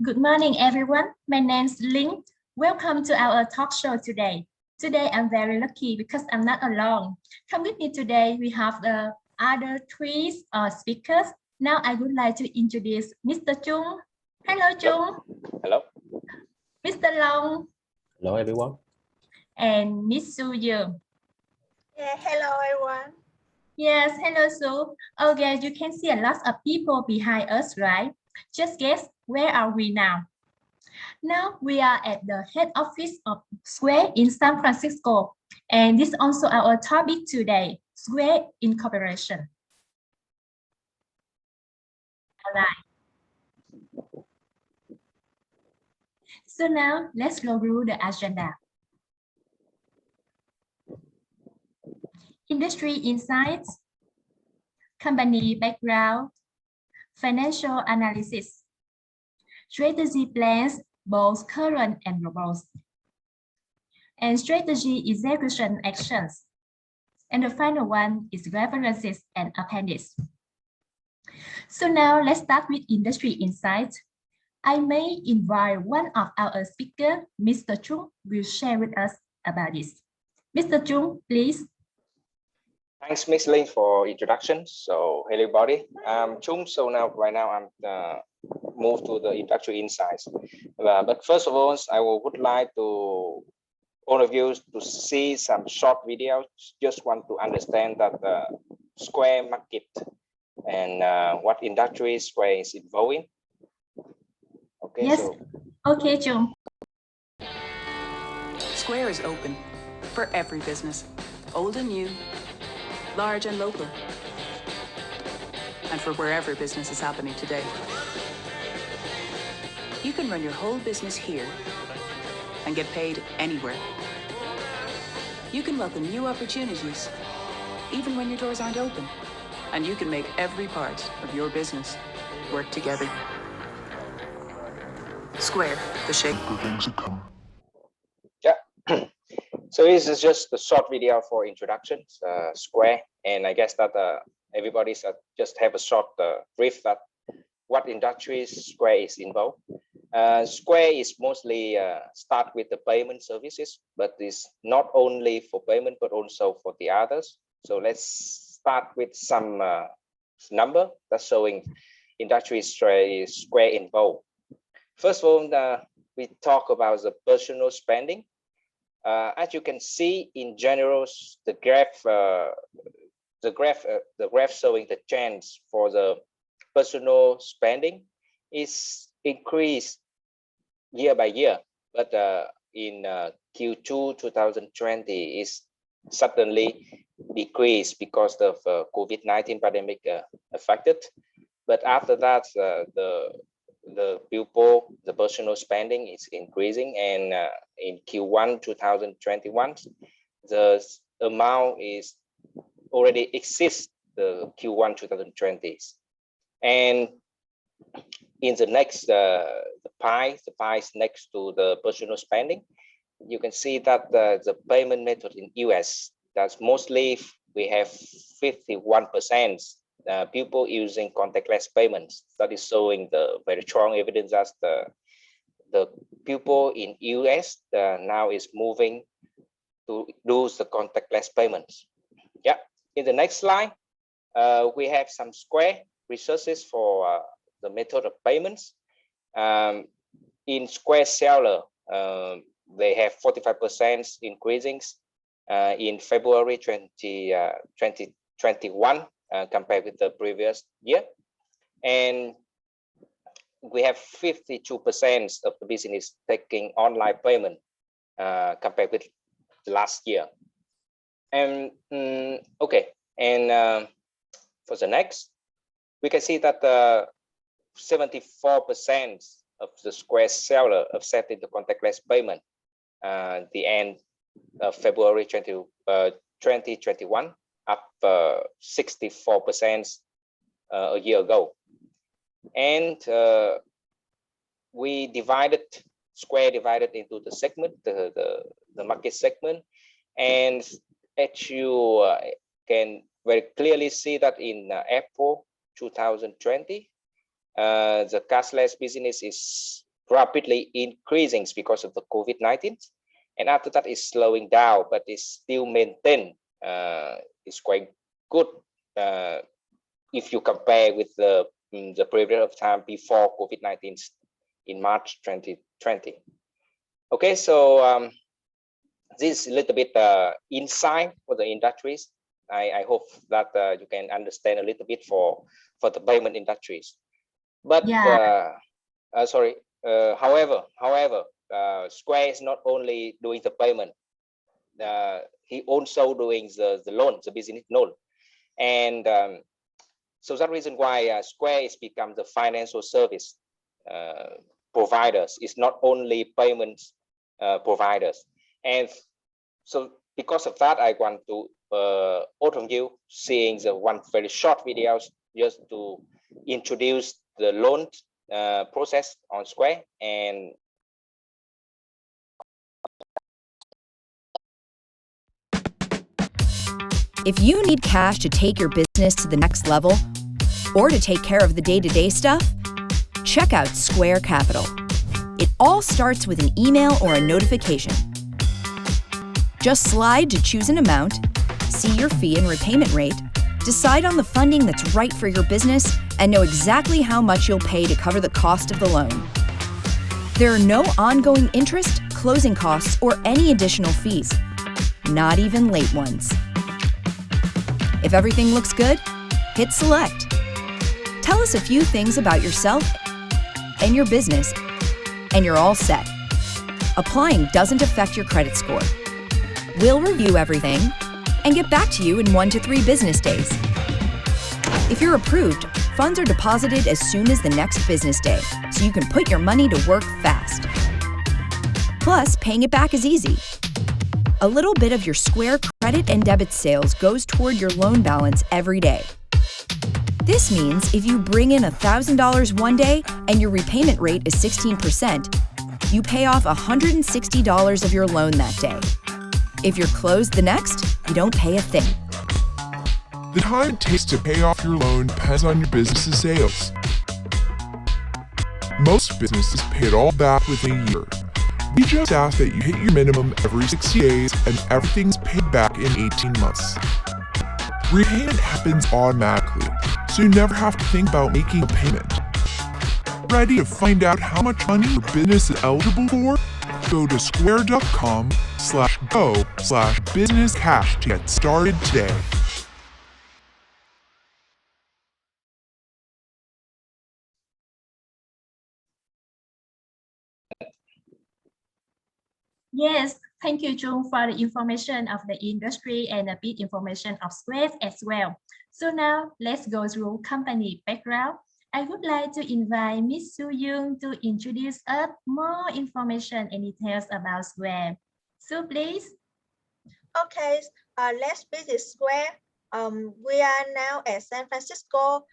Good morning, everyone. My name's LINH. Welcome to our talk show today. Today, I'm very lucky because I'm not alone. Come with me today, we have the other three speakers. Now, I would like to introduce Mr. Chung. Hello, Chung. Hello. Mr. Long. Hello, everyone. And Miss Su Yeung. Yeah, hello, everyone. Yes, hello, Su. Okay, you can see a lot of people behind us, right? Just guess, where are we now? Now we are at the head office of Square in San Francisco, and this is also our topic today, Square Incorporation. All right. So now let's go through the agenda. Industry insights, company background, financial analysis, strategy plans, both current and global, and strategy execution actions. And the final one is references and appendix. So now let's start with industry insights. I may invite one of our speakers, Mr. Chung, will share with us about this. Mr. Chung, please. Thanks, Ms. Lin, for introduction. So, hey everybody, I'm Chung. So right now, I'm move to the industry insights. But first of all, I would like to all of you to see some short videos. Just want to understand that the Square market and what industry Square is involved in. Okay. Yes. So. Okay, Chung. Square is open for every business, old and new, large and local, and for wherever business is happening today. You can run your whole business here and get paid anywhere. You can welcome new opportunities, even when your doors aren't open, and you can make every part of your business work together. Square, the shape. Yeah. So this is just a short video for introductions, Square, and I guess that everybody's just have a short brief that what industries Square is involved. Square is mostly start with the payment services, but it's not only for payment but also for the others. So let's start with some number that's showing industries Square involved. First of all, we talk about the personal spending. As you can see, in general, the graph showing the trends for the personal spending is increased year by year, but in Q2 2020 is suddenly decreased because of COVID-19 pandemic affected. But after that, the personal spending is increasing, and in Q1 2021, the amount is already exceeds the Q1 2020. And in the next the pie next to the personal spending, you can see that the payment method in US, that's mostly we have 51% people using contactless payments. That is showing the very strong evidence that the people in US now is moving to use the contactless payments. Yeah. In the next slide, we have some Square resources for the method of payments. In Square Seller, they have 45% increasing in February 2021 compared with the previous year, and we have 52% of the business taking online payment compared with last year. And okay, and for the next, we can see that 74% of the Square Seller accepted the contactless payment the end of February 2021, up 64% a year ago. And we Square divided into the segment, the market segment, and as you can very clearly see that in April 2020, the cashless business is rapidly increasing because of the COVID-19, and after that is slowing down, but it's still maintained. It's quite good if you compare with the period of time before COVID-19 in March 2020. Okay, so this is a little bit insight for the industries. I hope that you can understand a little bit for the payment industries. But Yeah. however, Square is not only doing the payment. He also doing the loan, the business loan, and so that reason why Square is become the financial service providers. It's not only payments providers, and so because of that, I want to offer you seeing the one very short videos just to introduce the loan process on Square. And if you need cash to take your business to the next level or to take care of the day-to-day stuff, check out Square Capital. It all starts with an email or a notification. Just slide to choose an amount, see your fee and repayment rate, decide on the funding that's right for your business, and know exactly how much you'll pay to cover the cost of the loan. There are no ongoing interest, closing costs, or any additional fees, not even late ones. If everything looks good, hit select. Tell us a few things about yourself and your business, and you're all set. Applying doesn't affect your credit score. We'll review everything and get back to you in 1 to 3 business days. If you're approved, funds are deposited as soon as the next business day, so you can put your money to work fast. Plus, paying it back is easy. A little bit of your Square credit and debit sales goes toward your loan balance every day. This means if you bring in $1,000 one day and your repayment rate is 16%, you pay off $160 of your loan that day. If you're closed the next, you don't pay a thing. The time it takes to pay off your loan depends on your business's sales. Most businesses pay it all back within a year. We just ask that you hit your minimum every 60 days and everything's paid back in 18 months. Repayment happens automatically, so you never have to think about making a payment. Ready to find out how much money your business is eligible for? Go to square.com/go/businesscash to get started today. Yes, thank you, Trung, for the information of the industry and a bit information of Square as well. So now let's go through company background. I would like to invite Ms. Su Young to introduce us more information and details about Square. So please. Okay, let's visit Square. We are now at San Francisco.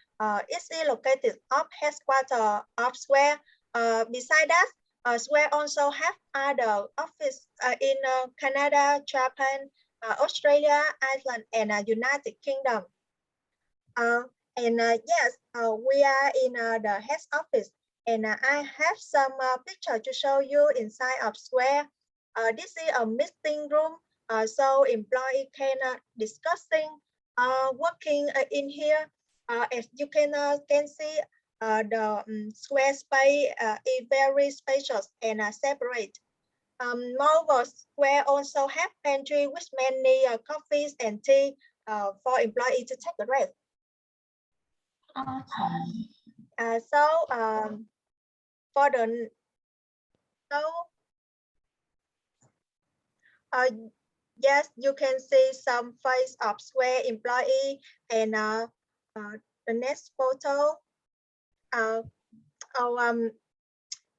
It's located of headquarters of Square. Beside that, Square also have other offices in Canada, Japan, Australia, Iceland, and United Kingdom. Yes, we are in the head office, and I have some picture to show you inside of Square. This is a meeting room, so employee can discussing, working in here. As you can see, the Square space is very spacious and separate. Moreover, Square also have pantry with many coffees and tea for employees to take a rest. Okay. Yes, you can see some face of Square employee, and the next photo.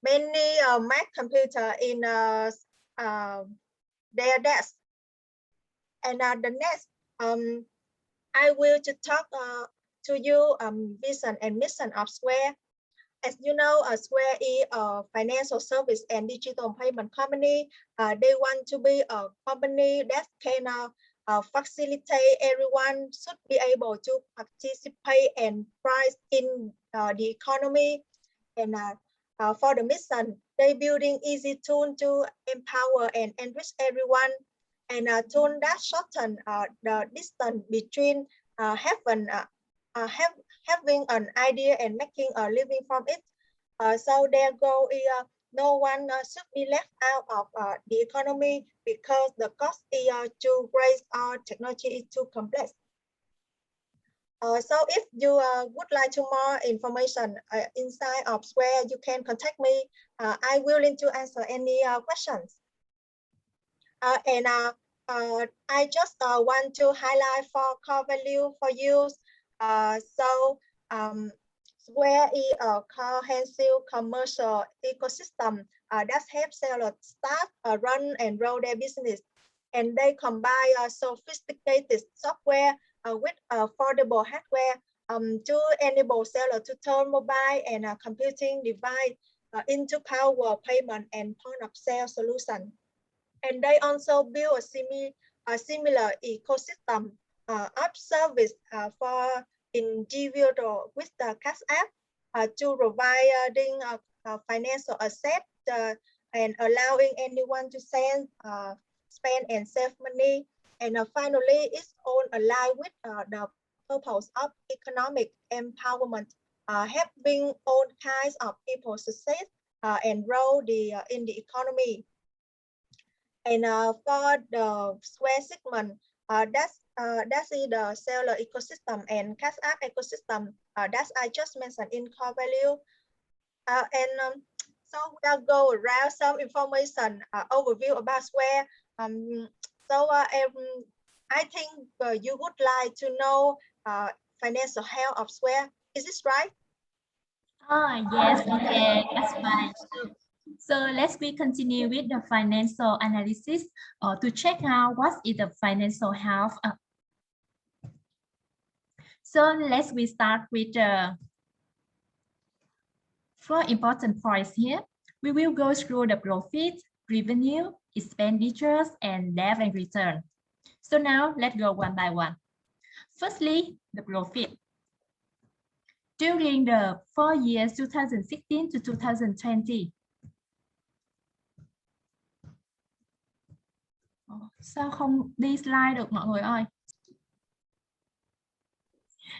Many Mac computer in their desk. And the next, I will to talk to you vision and mission of Square. As you know, Square is a financial service and digital payment company. They want to be a company that can facilitate everyone should be able to participate and price in the economy. And for the mission, they building easy tool to empower and enrich everyone, and a tool that shorten the distance between having an idea and making a living from it. So their goal is no one should be left out of the economy because the cost is too great or technology is too complex. So if you would like to more information inside of Square, you can contact me. I willing to answer any questions. I just want to highlight for core value for use. Square is a comprehensive commercial ecosystem that helps sellers start, run, and grow their business. And they combine sophisticated software with affordable hardware to enable sellers to turn mobile and computing device into power payment and point of sale solution. And they also build a similar ecosystem of service for individual with the cash app to providing financial asset and allowing anyone to send, spend and save money. And finally, it's all aligned with the purpose of economic empowerment, helping all kinds of people success and grow in the economy. And for the Square segment, that's the seller ecosystem and cash app ecosystem that I just mentioned in core value. So we'll go around some information overview about Square. I think you would like to know financial health of Square. Is this right? Yes, okay, that's fine. So let's continue with the financial analysis to check out what is the financial health. So let's start with the 4 important points here. We will go through the profit, revenue, expenditures, and debt and return. So now let's go one by one. Firstly, the profit. During the 4 years 2016 to 2020. Sao không đi slide được mọi người ơi?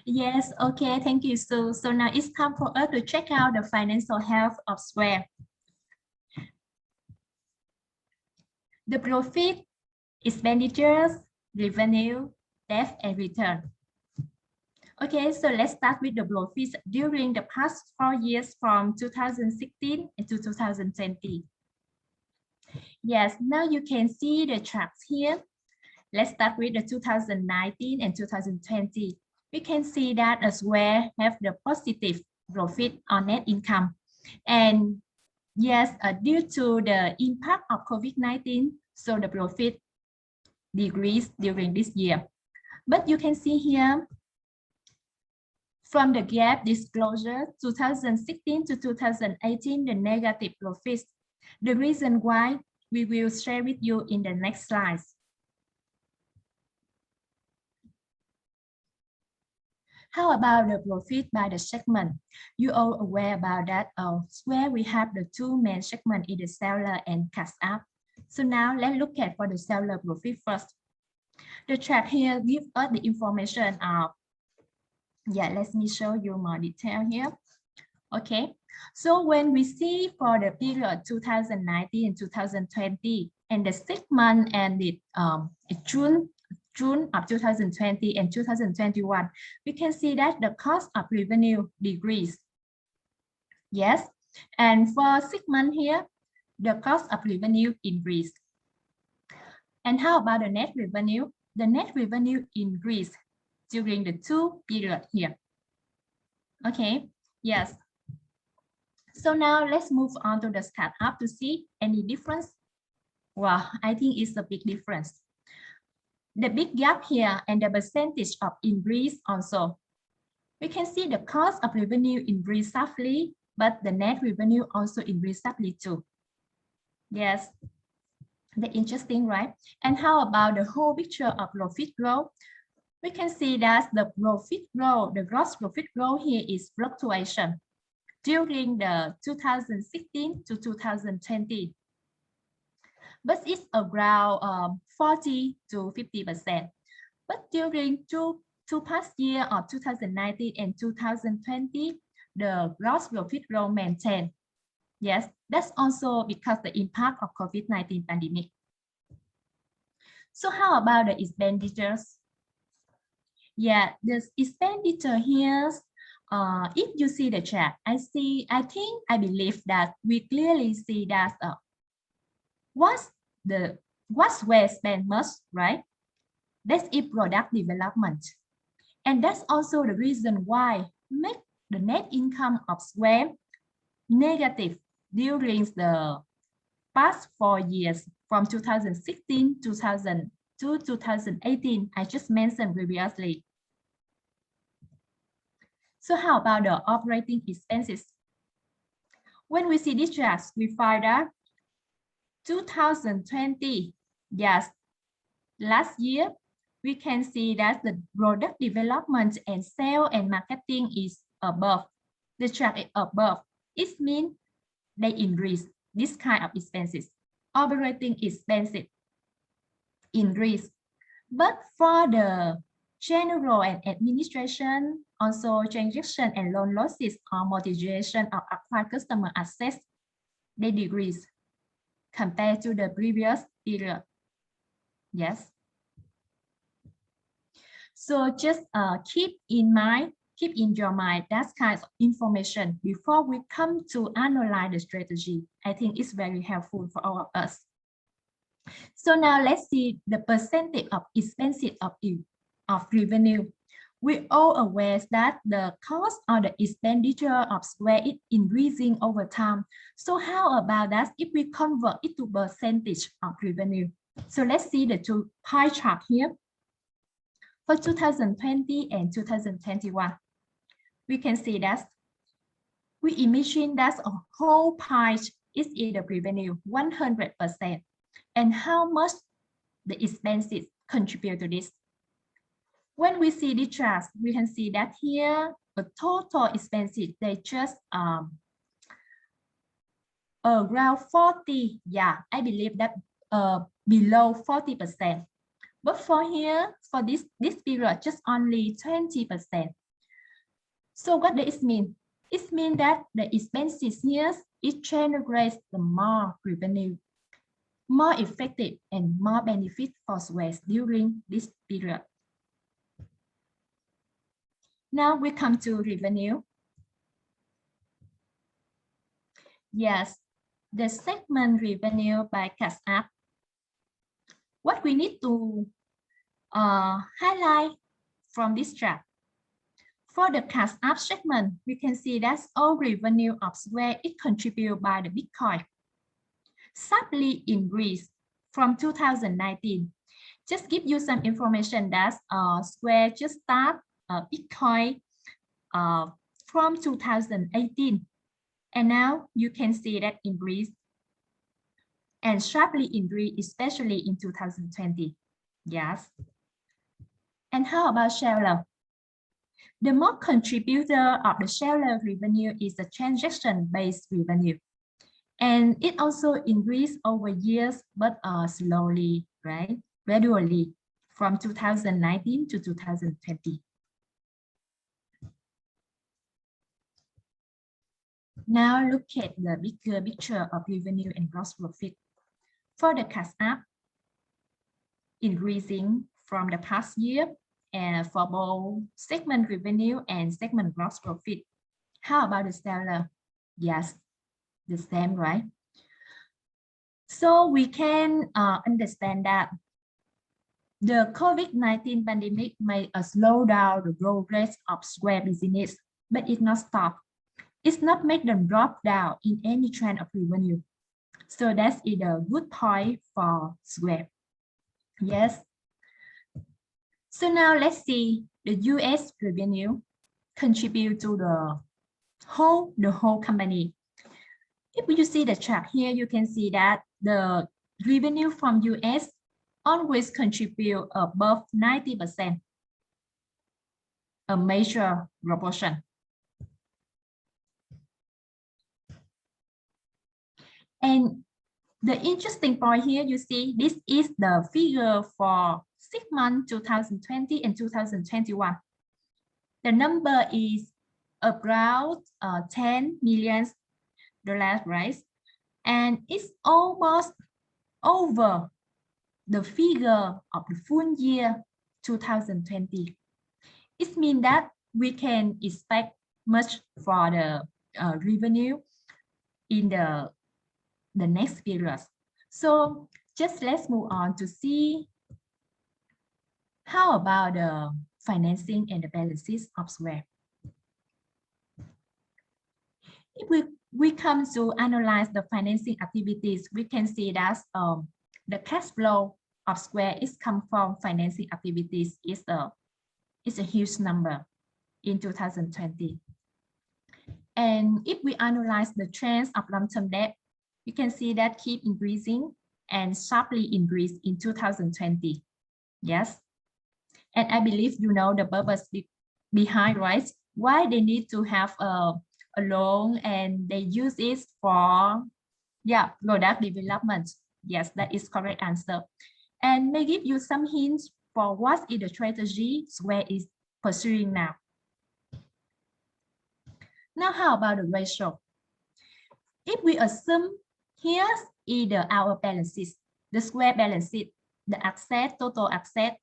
Yes, okay, thank you, Sue. So now it's time for us to check out the financial health of Square. The profit, expenditures, revenue, debt, and return. Okay, so let's start with the profits during the past 4 years from 2016 to 2020. Yes, now you can see the charts here. Let's start with the 2019 and 2020. We can see that Square have the positive profit on net income. And yes, due to the impact of COVID-19, so the profit decreased during this year. But you can see here, from the GAAP disclosure 2016 to 2018, the negative profits. The reason why we will share with you in the next slides. How about the profit by the segment? You all aware about that? Where we have the 2 main segments in the seller and cash app. So now let's look at for the seller profit first. The chart here gives us the information of, let me show you more detail here. Okay, so when we see for the period 2019 and 2020 and the 6 months ended June of 2020 and 2021, we can see that the cost of revenue decreased. Yes, and for 6 months here, the cost of revenue increased. And how about the net revenue? The net revenue increased during the 2 periods here. Okay, yes. So now let's move on to the startup to see any difference. Well, I think it's a big difference. The big gap here and the percentage of increase also. We can see the cost of revenue increased sharply, but the net revenue also increased sharply too. Yes, that's interesting, right? And how about the whole picture of profit growth? we can see that the profit growth, the gross profit growth here is fluctuation during the 2016 to 2020. But it's around 40 to 50%. But during two past year of 2019 and 2020, the gross profit growth maintained. Yes, that's also because the impact of COVID-19 pandemic. So how about the expenditures? Yeah, the expenditure here, if you see the chart, I believe that we clearly see that what's where spent most, right? That's in product development. And that's also the reason why make the net income of Square negative during the past 4 years from 2016 to 2018, I just mentioned previously. So how about the operating expenses? When we see this chart, we find that 2020, yes, last year, we can see that the product development and sale and marketing is above. The chart is above. It means they increase this kind of expenses. Operating expenses increase. But for the general and administration, also transaction and loan losses or amortization of acquired customer assets, they decrease compared to the previous period. Yes. So just keep in your mind that kind of information before we come to analyze the strategy. I think it's very helpful for all of us. So now let's see the percentage of expenses of revenue. We all aware that the cost or the expenditure of Square is increasing over time. So how about that if we convert it to percentage of revenue? So let's see the two pie chart here. For 2020 and 2021, we can see that we imagine that a whole pie is in the revenue 100%. And how much the expenses contribute to this? When we see the chart, we can see that here the total expenses, they just around 40. Yeah, I believe that below 40%. But for here, for this period, just only 20%. So what does it mean? It means that the expenses here, it generates the more revenue, more effective and more benefit for Square during this period. Now we come to revenue. Yes, the segment revenue by cash app. What we need to highlight from this chart. For the cash app segment, we can see that all revenue of Square is contributed by the Bitcoin. Sharply increased from 2019. Just give you some information that Square just start Bitcoin from 2018. And now you can see that increase and sharply increase, especially in 2020. Yes. And how about seller? The more contributor of the seller revenue is the transaction-based revenue. And it also increased over years, but slowly, right? Gradually from 2019 to 2020. Now look at the bigger picture of revenue and gross profit. For the cash app, increasing from the past year, and for both segment revenue and segment gross profit. How about the seller? Yes, the same, right? So we can understand that the COVID-19 pandemic may slow down the growth rate of Square business, but it not stop. It's not make them drop down in any trend of revenue. So that's a good point for Square. Yes. So now let's see the US revenue contribute to the whole company. If you see the chart here, you can see that the revenue from US always contribute above 90%. a major proportion. And the interesting point here, you see, this is the figure for 6 months 2020 and 2021. The number is around $10 million, right? And it's almost over the figure of the full year 2020. It means that we can expect much for the revenue in the next period. So just let's move on to see how about the financing and the balances of Square. If we come to analyze the financing activities, we can see that the cash flow of Square is come from financing activities is a huge number in 2020. And if we analyze the trends of long-term debt, you can see that keep increasing and sharply increased in 2020. Yes. And I believe you know the purpose behind, right? Why they need to have a loan and they use it for, product development. Yes, that is correct answer. And may give you some hints for what is the strategy Square is pursuing now. Now, how about the ratio? If we assume here's either our balance sheet, the Square balance sheet, the asset, total asset,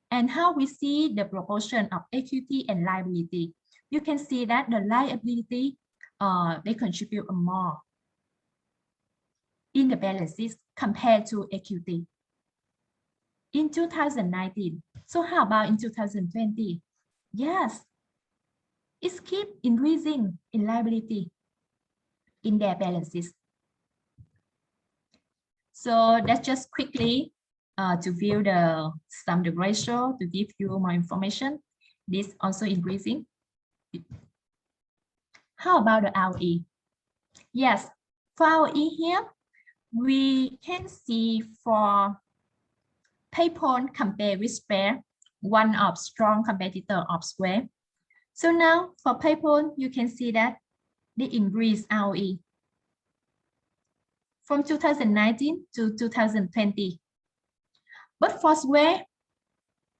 and how we see the proportion of equity and liability, you can see that the liability, they contribute more in the balance sheet compared to equity in 2019. So how about in 2020? Yes, it keeps increasing in liability in their balances. So that's just quickly to view the ratio to give you more information. This also increasing. How about the ROE? Yes, for ROE here, we can see for PayPal compared with Square, one of strong competitor of Square. So now for PayPal, you can see that they increase ROE from 2019 to 2020. But for Square,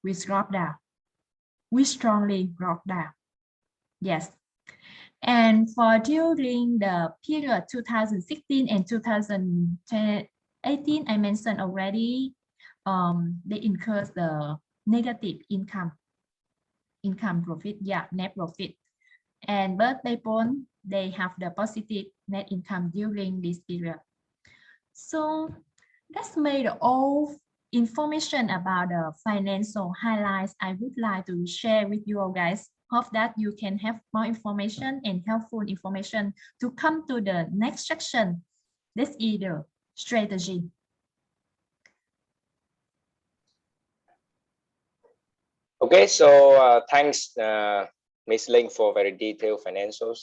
we drop down. We strongly drop down. Yes. And for during the period 2016 and 2018, I mentioned already, they incurred the negative income profit, net profit. And but PayPal, they have the positive net income during this period. So that's made all information about the financial highlights I would like to share with you all guys. Hope that you can have more information and helpful information to come to the next section. This is the strategy. Okay, so thanks, Ms. Linh, for very detailed financial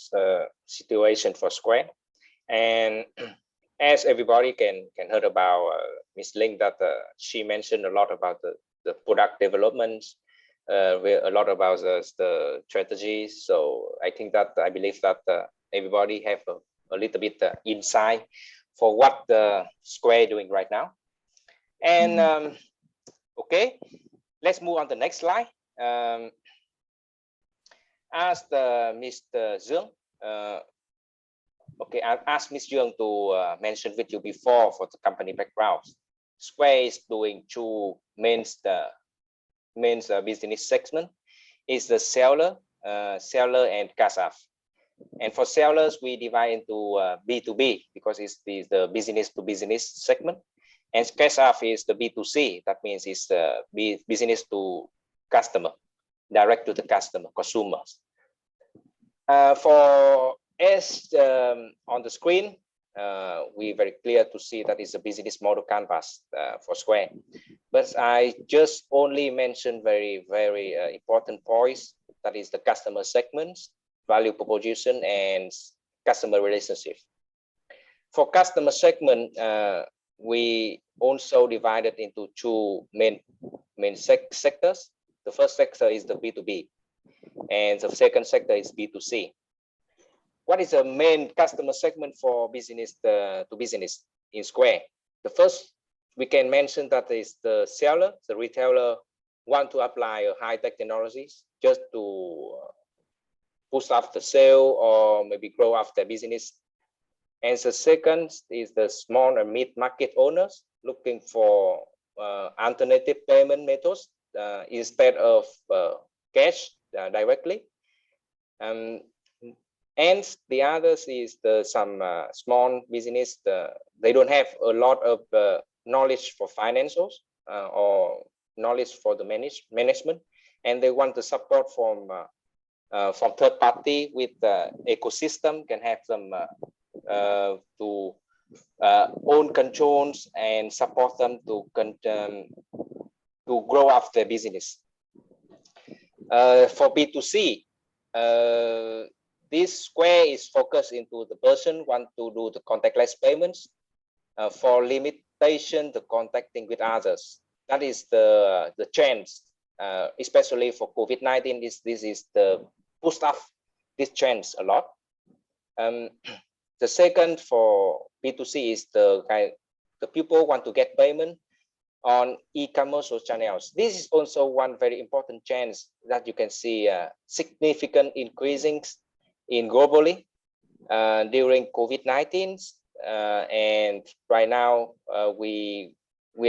situation for Square. And as everybody can heard about Ms. Linh, that she mentioned a lot about the product development, a lot about the strategies. So I believe that everybody have a little bit insight for what the Square doing right now. And okay, let's move on to the next slide. Ask Mr. Dương. Okay, I've asked Ms. Dương to mention with you before for the company background. Square is doing two main business segment. Is the seller and cash off. And for sellers, we divide into B2B because it's the business to business segment. And cash off is the B2C. That means it's business to customer, direct to the customer, consumers. For as on the screen, we very clear to see that is a business model canvas for Square. But I just only mentioned very important points. That is the customer segments, value proposition, and customer relationship. For customer segment, we also divided into two main sectors. The first sector is the B2B. And the second sector is B2C. What is the main customer segment for business to business in Square? The first we can mention that is the seller, the retailer want to apply high-tech technologies just to push up the sale or maybe grow up their business. And the second is the small and mid-market owners looking for alternative payment methods instead of cash directly. And the others is some small business. They don't have a lot of knowledge for financials or knowledge for the management, and they want the support from third party with the ecosystem, can have them to own controls and support them to grow up their business. For B2C, this Square is focused into the person want to do the contactless payments for limitation the contacting with others. That is the trends, especially for COVID-19. This is the push up these trends a lot. The second for B2C is the people want to get payment on e-commerce channels. This is also one very important change that you can see significant increasing in globally during COVID-19, and right now we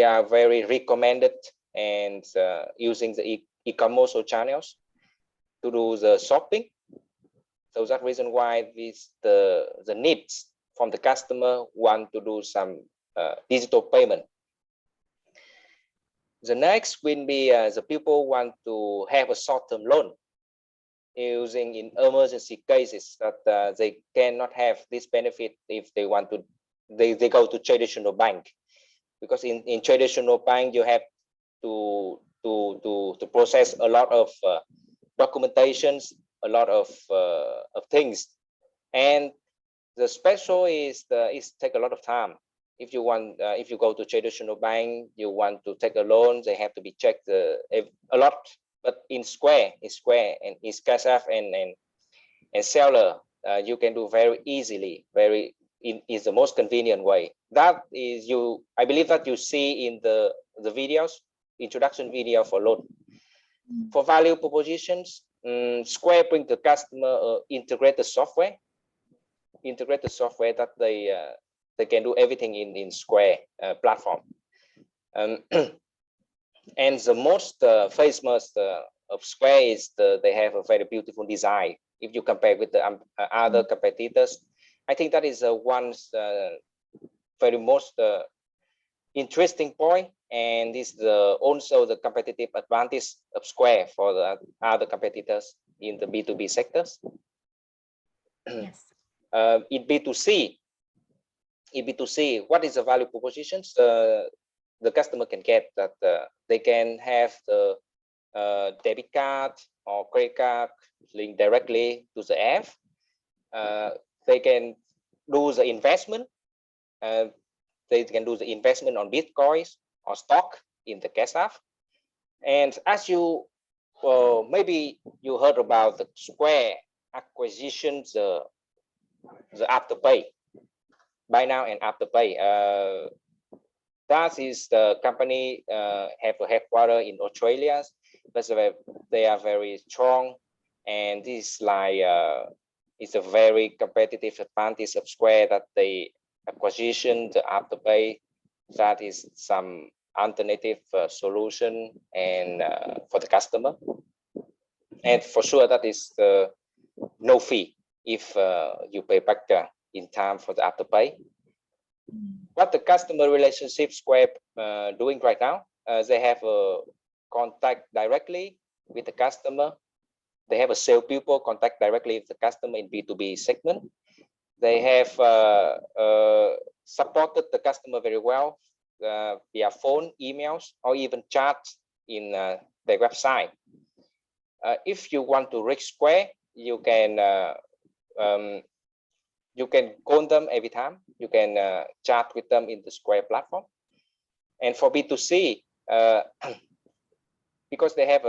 are very recommended and using the e-commerce channels to do the shopping. So that's reason why the needs from the customer want to do some digital payment. The next will be the people want to have a short-term loan using in emergency cases that they cannot have this benefit if they want to, they go to traditional bank, because in traditional bank you have to process a lot of documentations, a lot of things, and the special is take a lot of time. If you want, if you go to traditional bank, you want to take a loan, they have to be checked a lot. But in Square and in Cash App and seller, you can do very easily, is the most convenient way. That is I believe that you see in the videos, introduction video for loan. For value propositions, Square bring the customer integrated software that they can do everything in Square platform. And the most famous of Square is they have a very beautiful design. If you compare with the other competitors, I think that is one very most interesting point, and this is also the competitive advantage of Square for the other competitors in the B2B sectors. Yes. In B2C, what is the value propositions? The customer can get that they can have the debit card or credit card linked directly to the app. They can do the investment. They can do the investment on Bitcoins or stock in the Cash App. And as you maybe you heard about the Square acquisitions, the Afterpay, buy now and Afterpay. That is the company have a headquarters in Australia, but they are very strong, and this like it's a very competitive advantage of Square that they acquisition the Afterpay. That is some alternative solution and for the customer, and for sure that is no fee if you pay back in time for the Afterpay. What the customer relationship Square doing right now, they have a contact directly with the customer. They have a sales people contact directly with the customer in B2B segment. They have supported the customer very well via phone, emails, or even chat in their website. If you want to reach Square, you can call them every time. You can chat with them in the Square platform. And for B2C, because they have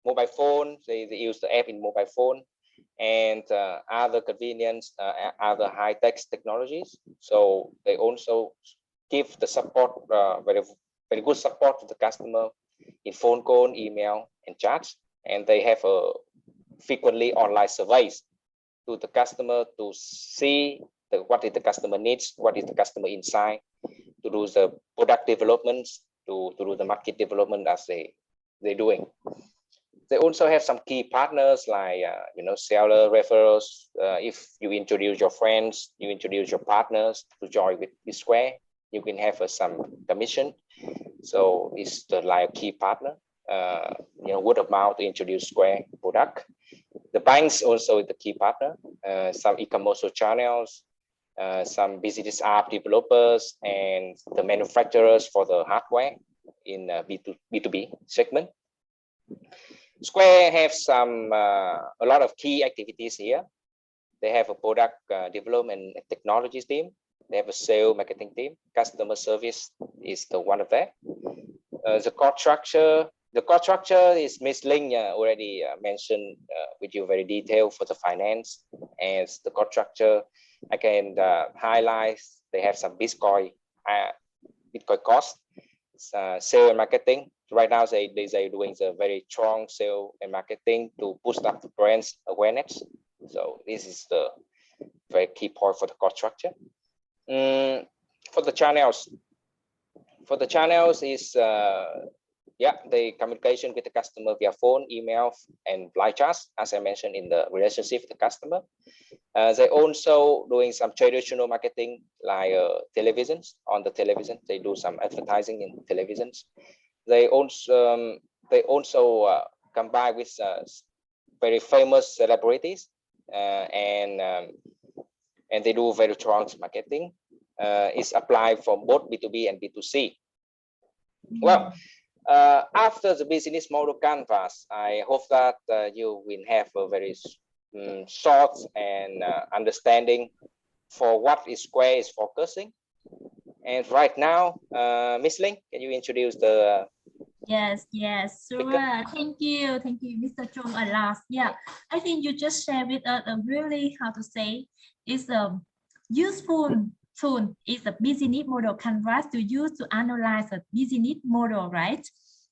mobile phone. They use the app in mobile phone and other convenience, other high-tech technologies. So they also give the support, very good support to the customer in phone call, email, and chat. And they have frequently online surveys to the customer to see what is the customer needs, what is the customer insight, to do the product developments, to do the market development as they're doing. They also have some key partners like seller referrals. If you introduce your friends, you introduce your partners to join with Square, you can have some commission. So it's like a key partner. Word of mouth to introduce Square product. The banks also is the key partner. Some e-commerce channels, some business app developers, and the manufacturers for the hardware in B2B segment. Square have a lot of key activities here. They have a product development and technology team. They have a sales marketing team. Customer service is the one of that. The cost structure is Miss LINH already mentioned with you very detailed for the finance. And the cost structure, I can highlight. They have some Bitcoin cost, sales and marketing. Right now, they're doing the very strong sales and marketing to boost up the brand's awareness. So this is the very key point for the cost structure. For the channels is the communication with the customer via phone, email, and live chat, as I mentioned in the relationship with the customer. They also doing some traditional marketing like televisions. On the television, they do some advertising in televisions. They also combine with very famous celebrities and they do very strong marketing. It's applied for both B2B and B2C. Well, after the business model canvas, I hope that you will have a very short and understanding for what Square is focusing. And right now, Miss LINH, can you introduce the? Yes, sure. Thank you, Mr. Chung. A lot. Yeah, I think you just shared with us a really, how to say, is a useful tool. Is a business model canvas to use to analyze a business model, right?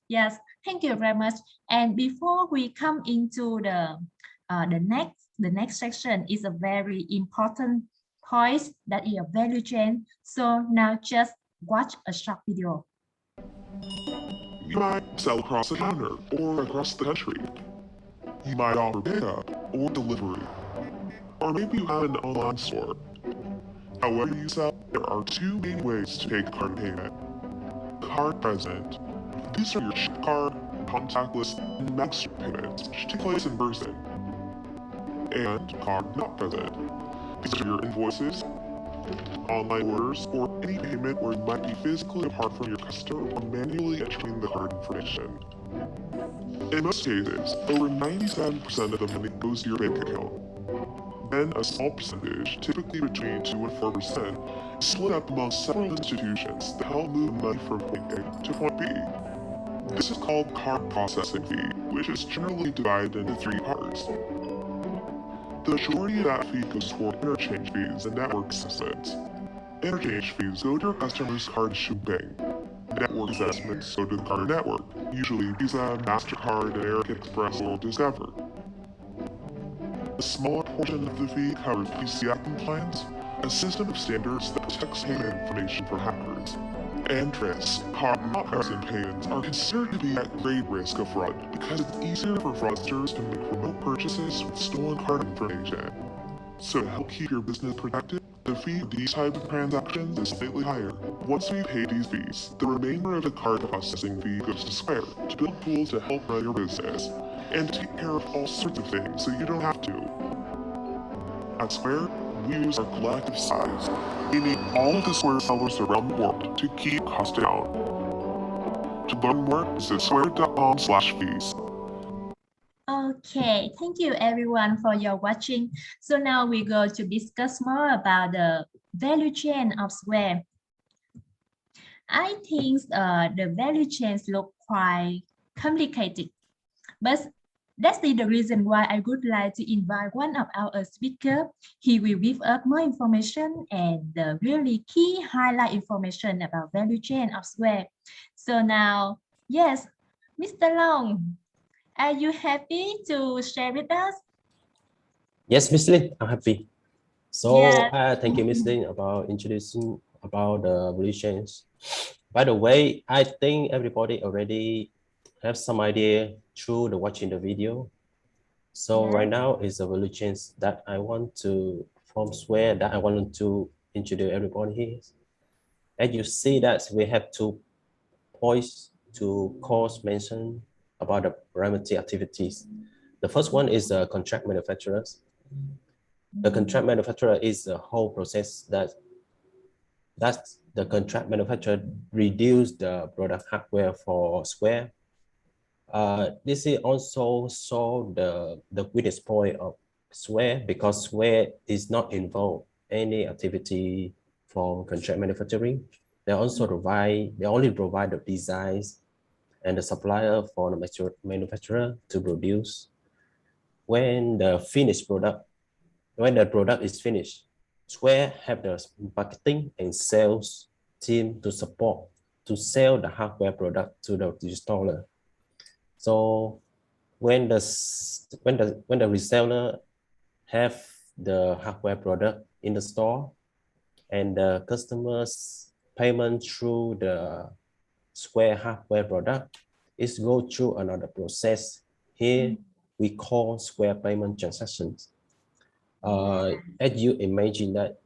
Yes, thank you very much. And before we come into the next section is a very important point that is a value chain. So now just watch a short video. You might sell across the counter or across the country. You might offer pickup or delivery. Or maybe you have an online store. However you sell, there are two main ways to take card payment. Card present. These are your chip card, contactless, and master payments, which take place in person. And card not present. These are your invoices, online orders, or any payment where you might be physically apart from your customer or manually entering the card information. In most cases, over 97% of the money goes to your bank account. Then a small percentage, typically between 2 and 4%, is split up among several institutions to help move money from point A to point B. This is called card processing fee, which is generally divided into 3 parts. The majority of that fee goes toward interchange fees and network assessments. Interchange fees go to your customer's card issuing bank. Network assessments go to the card network, usually Visa, MasterCard, American Express, or Discover. A smaller portion of the fee covers PCI compliance, a system of standards that protects payment information from hackers. And TRINH, card not present payments, are considered to be at great risk of fraud because it's easier for fraudsters to make remote purchases with stolen card information. So to help keep your business protected, the fee for these types of transactions is slightly higher. Once we pay these fees, the remainder of the card processing fee goes to Square to build tools to help run your business and to take care of all sorts of things so you don't have to. At Square, we use our collective size. We need all of the Square sellers around the world to keep costs down. To learn more, visit square.com/fees. Okay, thank you everyone for your watching. So now we go to discuss more about the value chain of Square. I think the value chains look quite complicated, but That's the reason why I would like to invite one of our speakers. He will give us more information and the really key highlight information about value chain of Square. So now, yes, Mr. Long, are you happy to share with us? Yes, Miss Lin, I'm happy. So Yes. thank you, Miss Lin, about introducing about the value chains. By the way, I think everybody already have some idea through the watching the video. So Yeah. right now is the value chains that I want to from Square that I wanted to introduce everybody here. As you see that we have 2 points to course mention about the parameter activities. The first one is the contract manufacturers. The contract manufacturer is the whole process that the contract manufacturer reduce the product hardware for Square. This is also show the weakest point of Square because Square is not involved any activity from contract manufacturing. They only provide the designs and the supplier for the manufacturer to produce. When the product is finished, Square have the marketing and sales team to support to sell the hardware product to the installer. So when the reseller have the hardware product in the store and the customers payment through the Square hardware product, is go through another process. Here we call Square payment transactions. As you imagine that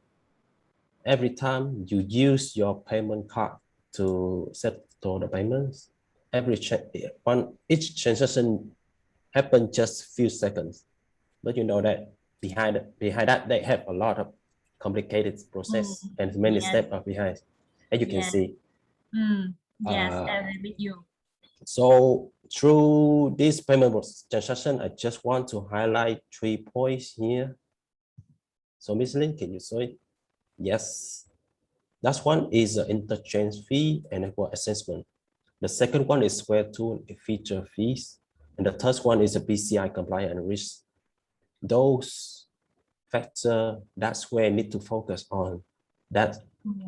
every time you use your payment card to settle the payments, each transaction happen just few seconds, but you know that behind that they have a lot of complicated process and many steps are behind, as you can see. Yes, I agree with you. So through this payment transaction, I just want to highlight 3 points here. So Ms. Lin, can you show it? Yes. Last one is the interchange fee and network assessment. The second one is Square tool feature fees. And the third one is the PCI compliance and risk. Those factors, that's where I need to focus on. That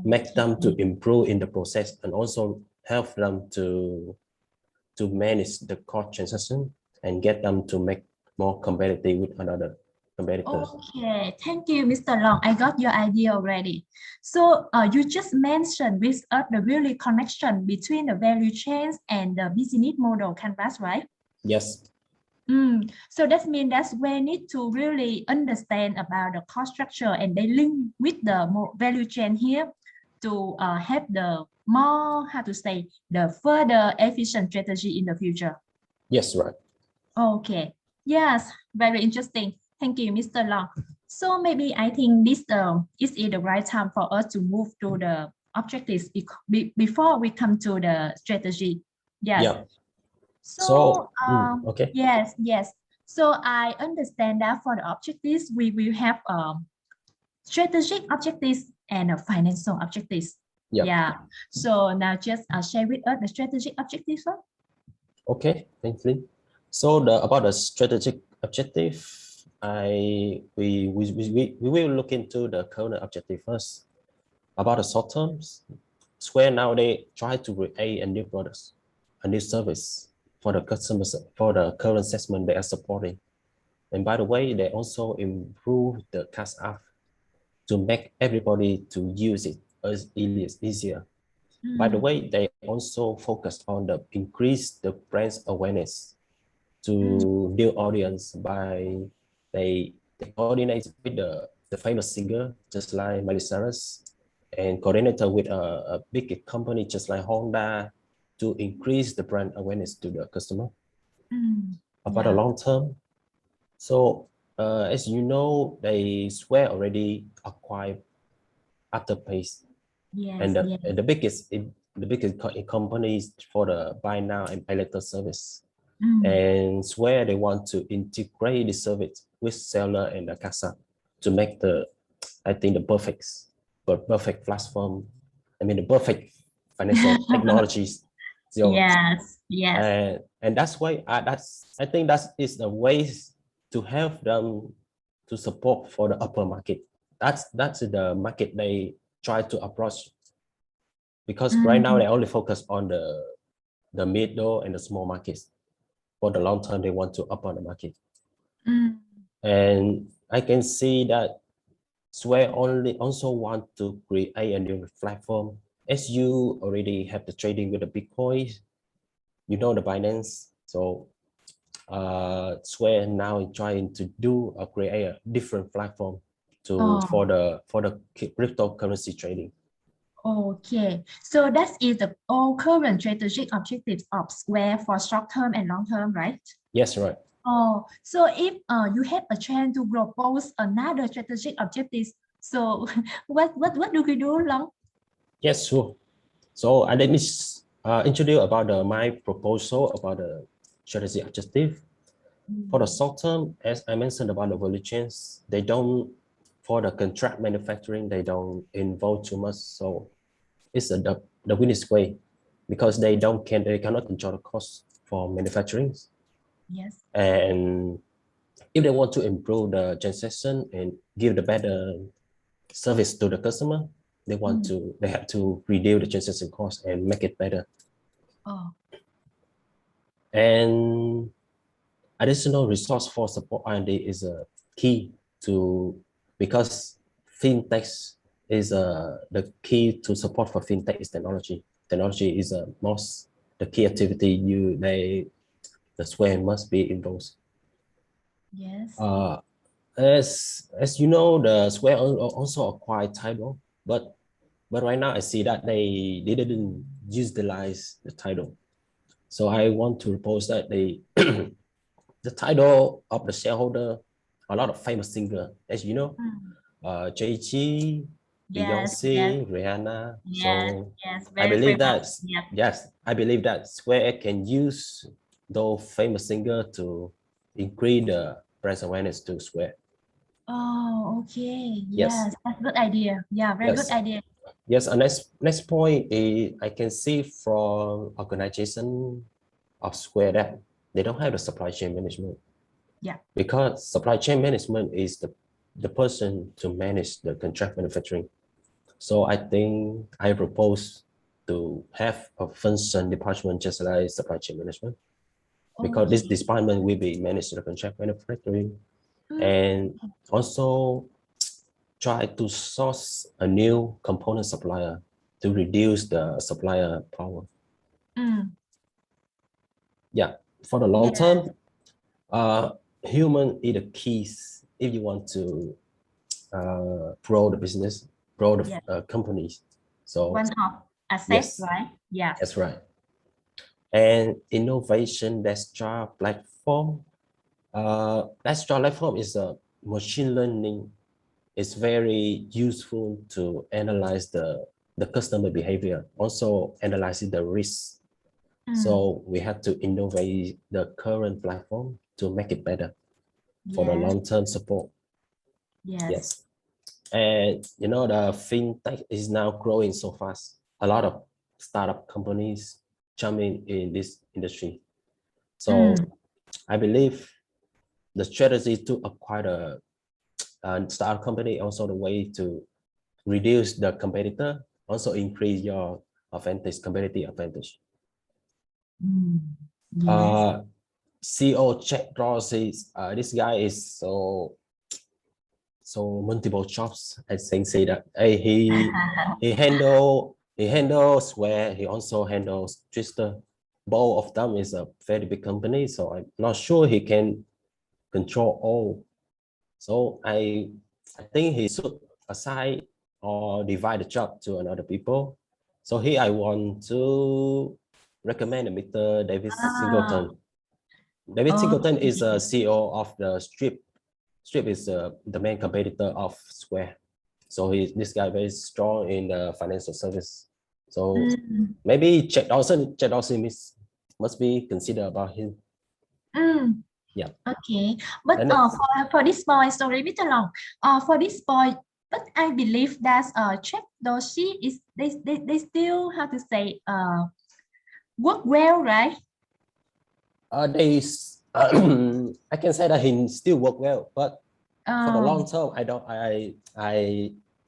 make them to improve in the process and also help them to manage the cost transaction and get them to make more competitive with another competitors. Okay, thank you, Mr. Long. I got your idea already. So you just mentioned with us the really connection between the value chains and the business model canvas, right? Yes. So that means that we need to really understand about the cost structure and they link with the value chain here to have the more, how to say, the further efficient strategy in the future. Yes, right. Okay. Yes, very interesting. Thank you, Mr. Long. So maybe I think this is the right time for us to move to the objectives before we come to the strategy. Yes. Yeah. So, okay. Yes. So I understand that for the objectives, we will have strategic objectives and financial objectives. Yeah. So now just share with us the strategic objectives. Okay, thanks, Lin. So about the strategic objective, we will look into the current objective first. About the short terms, Square now they try to create a new products, a new service for the customers for the current segment they are supporting. And by the way, they also improve the cash app to make everybody to use it as easier. By the way, they also focus on the increase the brand's awareness to new audience by they coordinate with the famous singer just like Miley Cyrus and coordinated with a big company just like Honda to increase the brand awareness to the customer. About the long term, so as you know, they Square already acquired Afterpay. And the biggest companies for the buy now and pay later service. And Square they want to integrate the service with seller and the casa to make the perfect platform. I mean the perfect financial technologies So, Yes, yes. and that's why I think that is the ways to help them to support for the upper market. That's the market they try to approach, because right now they only focus on the middle and the small markets. For the long term, they want to up on the market. And I can see that Sway also want to create a new platform. As you already have the trading with the Bitcoin, you know the Binance. So Sway now trying to create a different platform for the cryptocurrency trading. Okay, so that is the all current strategic objectives of Square for short term and long term, right? Yes, right. Oh, so if you have a chance to propose another strategic objectives, so what do we do, Long? Yes, sure. So let me introduce about my proposal about the strategy objective. For the short term, as I mentioned about the value chains, they don't, for the contract manufacturing, they don't involve too much. So it's the winning way, because they cannot control the cost for manufacturing. Yes. And if they want to improve the transaction and give the better service to the customer, they have to reduce the transaction cost and make it better. And additional resource for support R&D is a key to, because fintech is the key to support for fintech is technology. Technology is the key activity the Square must be involved. Yes. As you know, the Square also acquired Tidal, but right now I see that they didn't utilize the Tidal. So I want to propose that the title of the shareholder, a lot of famous singers, as you know, Jay-Z, Beyonce, Rihanna. So I believe that, yes, I believe that Square can use those famous singers to increase the brand awareness to Square. Oh, okay. Yes, that's a good idea. Yeah, very good idea. Yes, and next point is I can see from organization of Square that they don't have the supply chain management. Yeah. Because supply chain management is the person to manage the contract manufacturing. So I think I propose to have a function department just like supply chain management, because this department will be managed the contract manufacturing, and also try to source a new component supplier to reduce the supplier power. Yeah, for the long term, human is the keys if you want to grow the business, grow the companies. So one of assets, right? Yeah, that's right. And innovation Destra platform. Destra platform is a machine learning. It's very useful to analyze the customer behavior, also analyzing the risk. So we have to innovate the current platform to make it better for the long-term support. Yes. And you know, the fintech is now growing so fast. A lot of startup companies jumping in this industry. So I believe the strategy to acquire a startup company, also the way to reduce the competitor, also increase your advantage, competitive advantage. CEO Jack Dorsey, this guy is so multiple jobs. I think say that he handles Square. He also handles Twitter. Both of them is a very big company, so I'm not sure he can control all. So I think he should assign or divide the job to another people. So here I want to recommend Mr. David Singleton. David Singleton is a CEO of the Strip. Strip is the main competitor of Square. So this guy very strong in the financial service. So maybe Jack Dorsey must be considered about him. Yeah. Okay, but for this point, sorry, Mr. Long. For this point, but I believe that Jack Dorsey is they still how to say work well, right? I can say that he still work well, but for the long Um, term,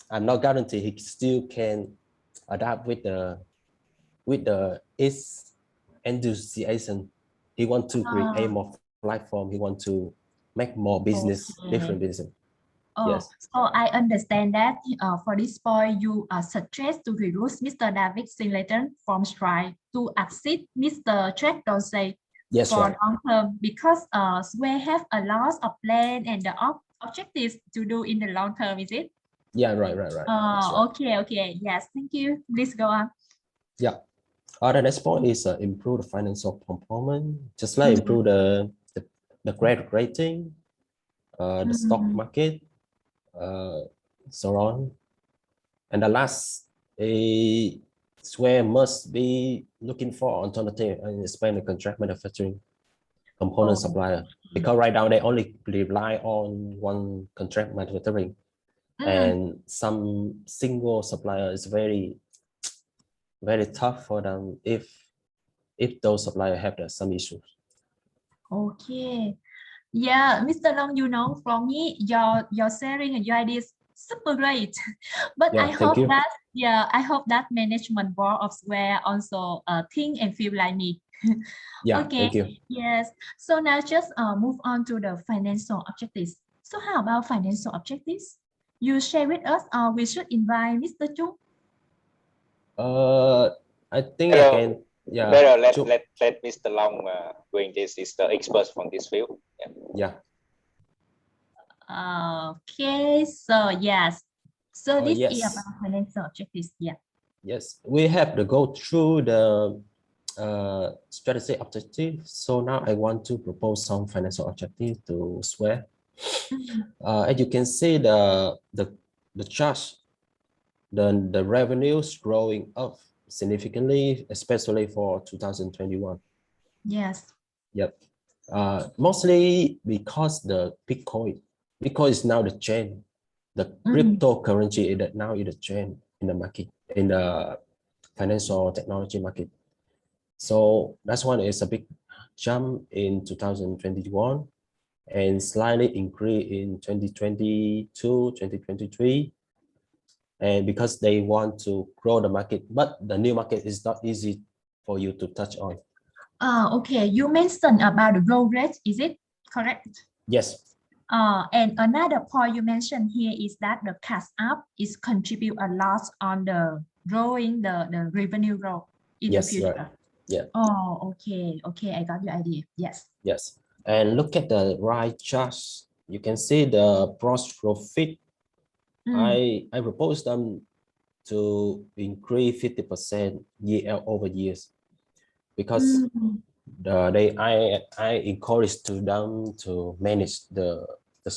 I'm not guaranteed he still can adapt with the its enthusiasm. He want to create more platform. He want to make more business, okay. different business. Oh, Yes. so I understand that for this point, you suggest to reduce Mr. David Singleton from strike to accept Mr. Jack Dorsey Yes, for right. long term because we have a lot of plan and the objectives to do in the long term, is it? Yeah, right. That's right. Okay, okay. Yes, thank you. Please go on. Yeah. The next point is improve the financial performance, just like improve the credit rating, the stock market, uh, so on. And the last, a Square must be looking for alternative and expand the contract manufacturing component supplier, because right now they only rely on one contract manufacturing, and some single supplier is very tough for them if those suppliers have some issues. Okay. Yeah, Mr. Long, you know, for me, your sharing and your ideas super great. But Yeah, thank you. I hope that management board of Square also think and feel like me. Yeah, Okay. thank you. Yes. So now just move on to the financial objectives. So how about financial objectives? You share with us, or we should invite Mr. Chung? I think I Better, can. Yeah. better let Mr. Long doing this. Is the expert from this field. Yeah. Okay. So yes. So this is Yes. about financial objectives. Yeah. Yes, we have to go through the strategy objective. So now I want to propose some financial objective to Square. As you can see, the chart, the revenues growing up significantly, especially for 2021. Yes. Yep. Mostly because the Bitcoin is now the trend. The cryptocurrency is now the trend in the market, in the financial technology market. So that's one is a big jump in 2021 and slightly increase in 2022, 2023. And because they want to grow the market, but the new market is not easy for you to touch on. Okay, you mentioned about the growth rate, is it correct? Yes. And another point you mentioned here is that the cash up is contribute a lot on the growing the revenue growth in the future. Right. Yeah. Oh, okay, I got your idea. Yes. Yes. And look at the right charts. You can see the gross profit. I propose them to increase 50% year over years, because I encourage to them to manage the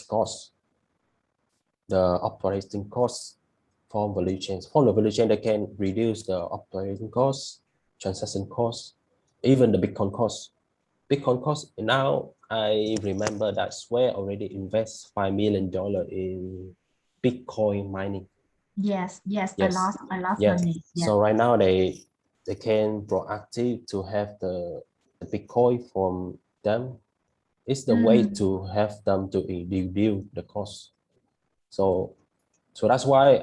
cost, the operating costs from value chains. From the value chain, they can reduce the operating costs, transaction costs, even the Bitcoin costs. Bitcoin cost, now I remember that Square already invests $5 million in Bitcoin mining. Yes, Yes. a lot money. Yes. So right now they can proactive to have the Bitcoin from them. It's the way to have them to reduce the cost. So that's why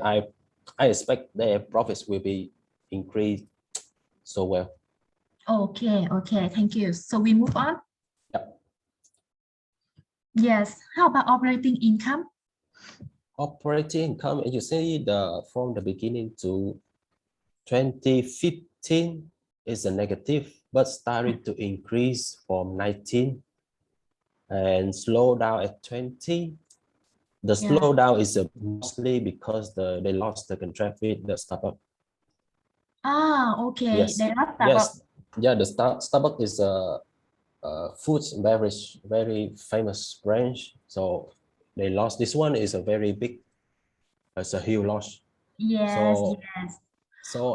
I expect their profits will be increased so well. Okay, thank you. So we move on. Yep. Yes. How about operating income? Operating income, you see, from the beginning to 2015 is a negative, but started to increase from 19 and slow down at 20. The slowdown is mostly because they lost the contract with the Starbucks. Okay. Yes. They lost Starbucks. Yes. Yeah, the Starbucks is a food and beverage, very famous brand. So they lost. This one is a very big, it's a huge loss. Yes. So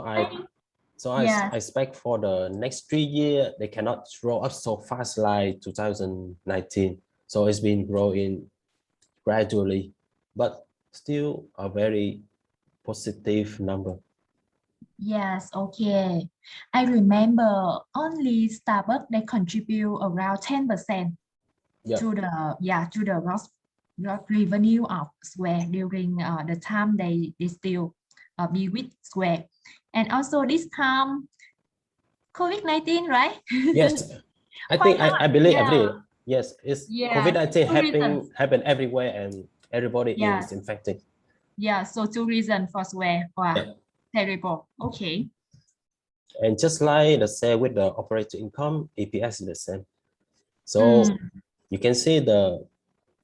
I expect for the next 3 years, they cannot grow up so fast like 2019. So it's been growing gradually, but still a very positive number. Yes, okay. I remember only Starbucks they contribute around 10% Yeah. to the gross revenue of Square during the time they still be with Square. And also this time COVID-19, right? Yes, I Why think not? I believe Yeah, yes, it's yeah. COVID-19 Two reasons. happen everywhere and everybody Yeah, is infected. yeah. So two reasons for Square. Wow, Yeah. terrible. Okay. And just like the same with the operating income, EPS is the same. So Mm. you can see the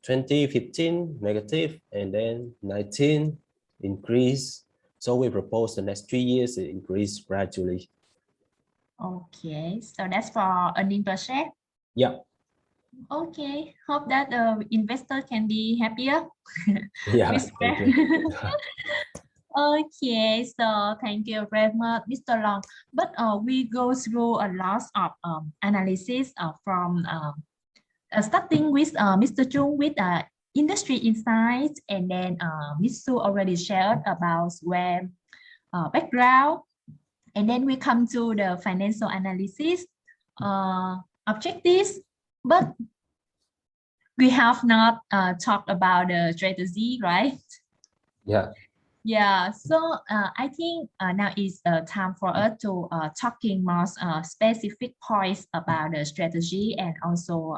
2015 negative and then 19 increase. So we propose the next 3 years it increase gradually. Okay, so that's for earning per share. Yeah. Okay, hope that the investor can be happier Yeah. with Thank Square. you. Okay, so thank you very much, Mr. Long. But we go through a lot of analysis from starting with Mr. Chung with industry insights, and then Ms. Su already shared about Square background, and then we come to the financial analysis objectives, but we have not talked about the strategy, right? Yeah. Yeah, so I think now is time for us to talking more specific points about the strategy, and also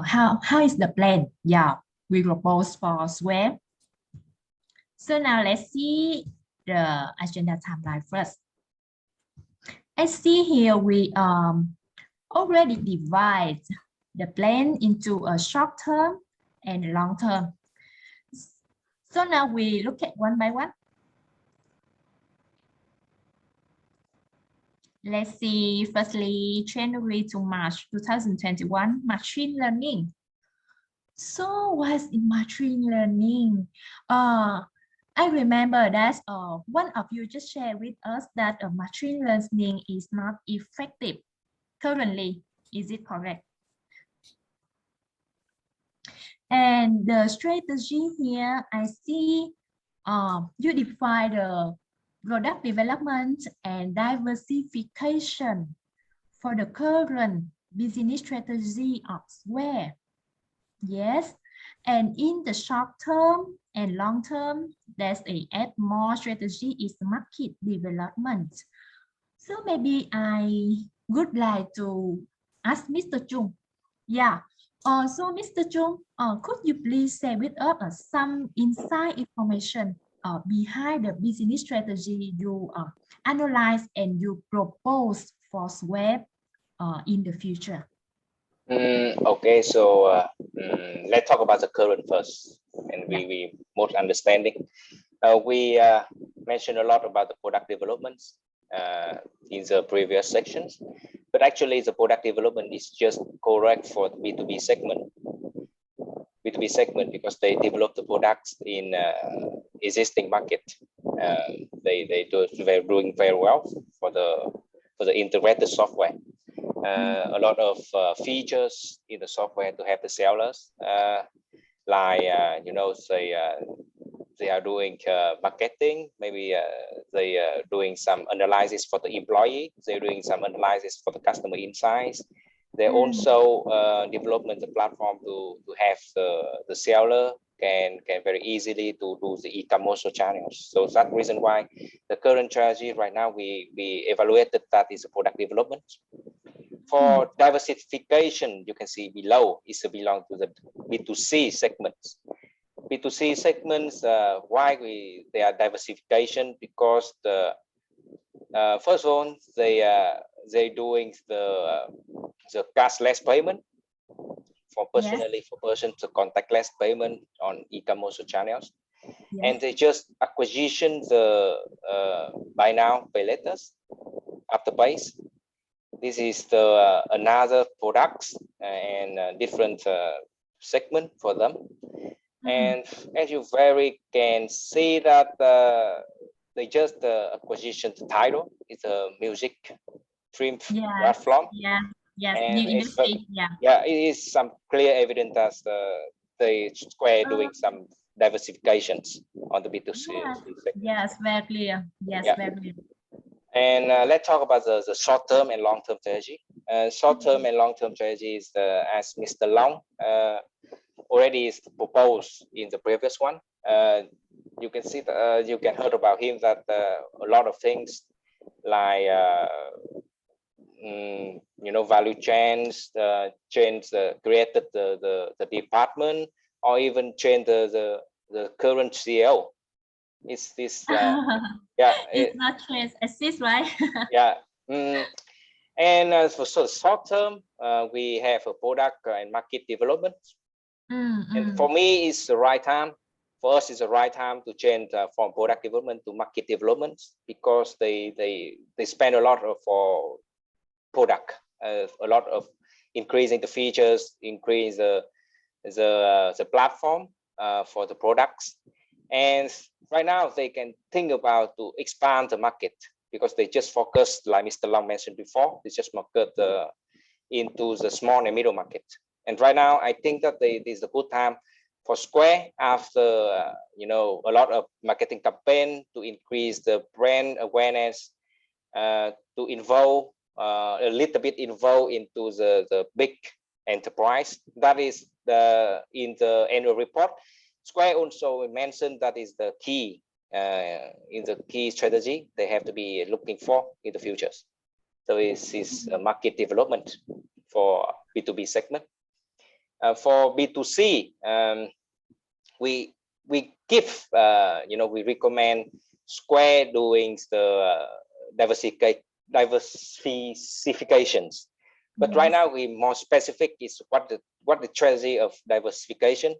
how is the plan? Yeah, we propose for Square. So now let's see the agenda timeline first. I see here we already divide the plan into a short term and long term. So now we look at one by one. Let's see, firstly, January to March 2021, machine learning. So what's in machine learning? I remember that one of you just shared with us that machine learning is not effective currently. Is it correct? And the strategy here, I see you define the product development and diversification for the current business strategy of Square. Yes, and in the short term and long term, there's a add more strategy is market development. So maybe I would like to ask Mr. Chung. Yeah. So Mr. Chung, could you please share with us some inside information behind the business strategy you analyze and you propose for Square in the future? Okay, so let's talk about the current first, and we most understanding. We mentioned a lot about the product developments in the previous sections, but actually the product development is just correct for the B2B segment. B2B segment because they develop the products in existing market. They're doing very well for the integrated software. A lot of features in the software to have the sellers, like they are doing marketing, maybe they are doing some analysis for the employee, they're doing some analysis for the customer insights. They also development the platform to have the seller can very easily to do the e-commerce channels. So that's the reason why the current strategy right now we evaluated that is a product development. For diversification, you can see below is belong to the B2C segments. B2C segments, why they are diversification? Because the first of all, they doing the cashless payment for personally for person to contactless payment on e-commerce channels, and they just acquisition the buy now pay later after pays. This is the another products and different segment for them. And as you very can see that they just acquisition the title. It's a music stream platform. And it is some clear evidence that the Square doing some diversifications on the B2C segment. Yes, very clear. Yes, very clear. And let's talk about the short-term and long-term strategy. Short-term and long-term strategy is, as Mr. Long already is proposed in the previous one. You can see, you can heard about him that a lot of things like value chains, created the department, or even change the current CEO. It's this yeah, it's not trends exist, right? yeah. And for short term, we have a product and market development. And for me, it's the right time. For us, it's the right time to change from product development to market development, because they spend a lot for product, a lot of increasing the features, increase the platform for the products. And right now they can think about to expand the market, because they just focus, like Mr. Long mentioned before, they just market into the small and middle market. And right now, I think that this is a good time for Square, after a lot of marketing campaign to increase the brand awareness, to involve a little bit involved into the big enterprise. That is in the annual report. Square also mentioned that is the key in the key strategy they have to be looking for in the futures. So it's market development for B2B segment. For B2C, we give we recommend Square doing the diversifications. But right now we more specific is what the strategy of diversification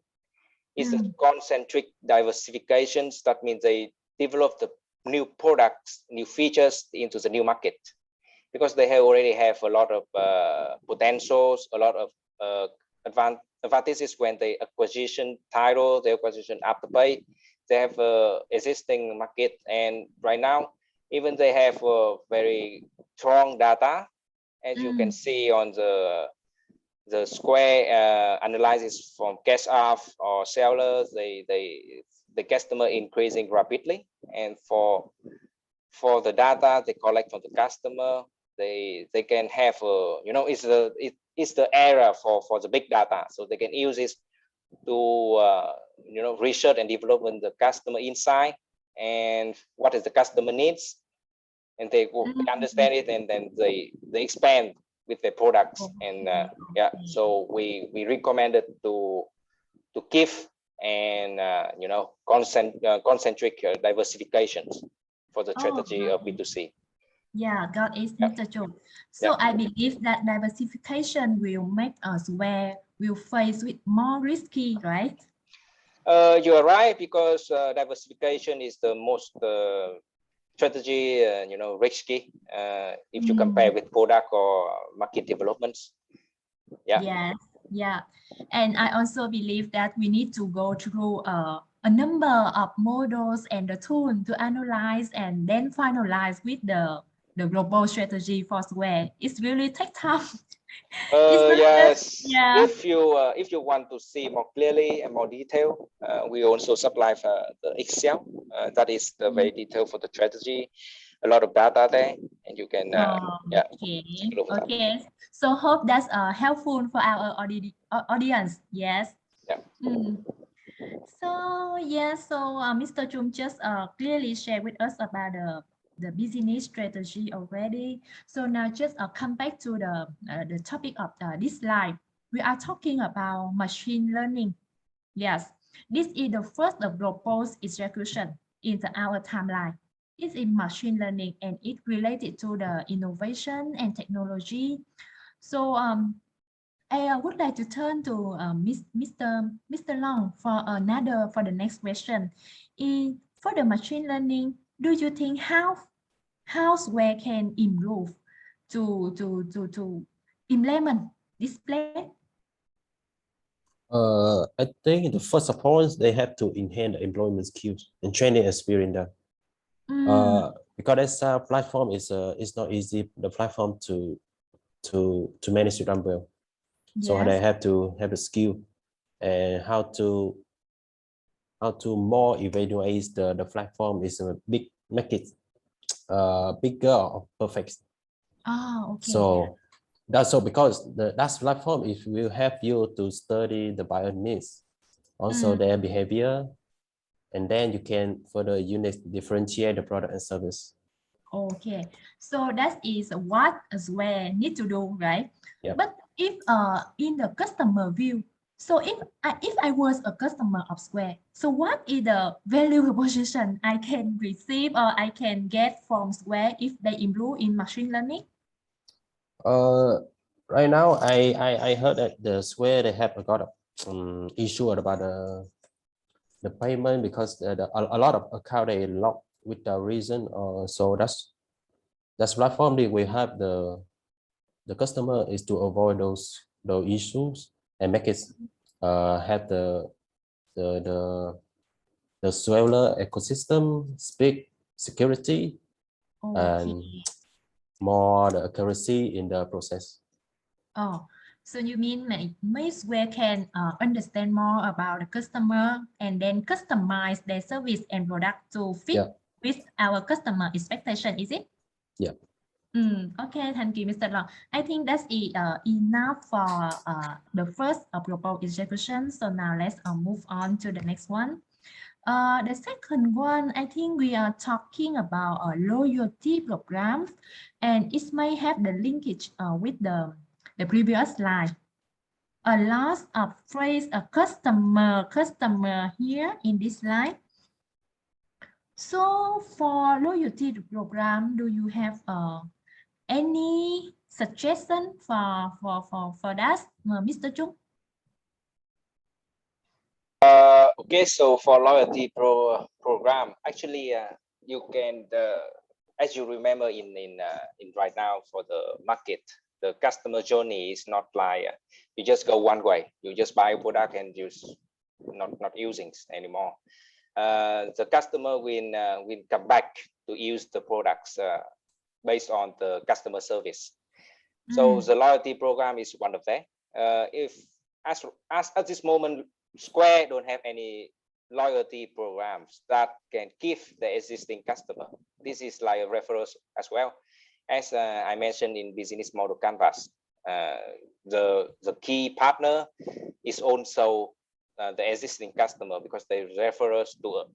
is. The concentric diversifications. That means they develop the new products, new features into the new market, because they already have a lot of potentials, a lot of advantages when they acquisition title, the acquisition afterpay. They have existing market, and right now even they have very strong data, as you can see on the Square analysis from cash off or sellers. The customer increasing rapidly, and for the data they collect from the customer, they can have it's the era for the big data, so they can use this to research and development the customer insight and what is the customer needs, and they understand it, and then they expand with their products. And so we recommended to give and concentric diversifications for the strategy of B2C. Yeah, got it, Mr. Chung. So I believe that diversification will make us will face with more risky, right? You are right, because diversification is the most strategy, risky if you compare with product or market developments. Yes, yeah. And I also believe that we need to go through a number of models and the tool to analyze and then finalize with the global strategy for Square. It's really take time. Yes. Yeah. If you want to see more clearly and more detail, we also supply the Excel. That is the very detailed for the strategy. A lot of data there, and you can Okay. So hope that's helpful for our audience. Yes. So Mr. Chung just clearly shared with us about the business strategy already. So now just come back to the topic of this slide. We are talking about machine learning. Yes, this is the first proposed execution in our timeline. It's in machine learning, and it related to the innovation and technology. So I would like to turn to Mr. Long for the next question. For the machine learning, do you think how Square can improve to implement this plan? I think the first of all, they have to enhance the employment skills and training experience there. Because this platform is not easy. The platform to manage to run well. So they have to have the skill and how to more evaluate the platform is a big market. bigger or perfect. Oh, okay. So that's so because the that's platform it will help you to study the buyer needs, also their behavior, and then you can further differentiate the product and service. Okay, so that is what Square need to do, right? Yep. But if in the customer view, so if I was a customer of Square, so what is the value proposition I can receive or I can get from Square if they improve in machine learning? Right now I heard that the Square they have got a issue about the payment because a lot of account they lock with the reason. So that's platform that we have the customer is to avoid those issues and make it have the Square ecosystem speak security and more the accuracy in the process. Oh, so you mean Square can understand more about the customer and then customize their service and product to fit with our customer expectation, is it? Yeah. Okay, thank you, Mr. Long. I think that's enough for the first proposed execution. So now let's move on to the next one. The second one, I think we are talking about a loyalty program, and it may have the linkage with the previous slide. A lot of phrase a customer here in this slide. So for loyalty program, do you have any suggestion for that, Mr. Chung? Okay, so for loyalty program, actually, you can, as you remember in right now for the market, the customer journey is not like you just go one way, you just buy a product and just not using anymore. The customer will come back to use the products based on the customer service. So the loyalty program is one of them. If as at this moment, Square don't have any loyalty programs that can give the existing customer. This is like a referrals as well. As I mentioned in business model canvas, the key partner is also the existing customer because they refer us to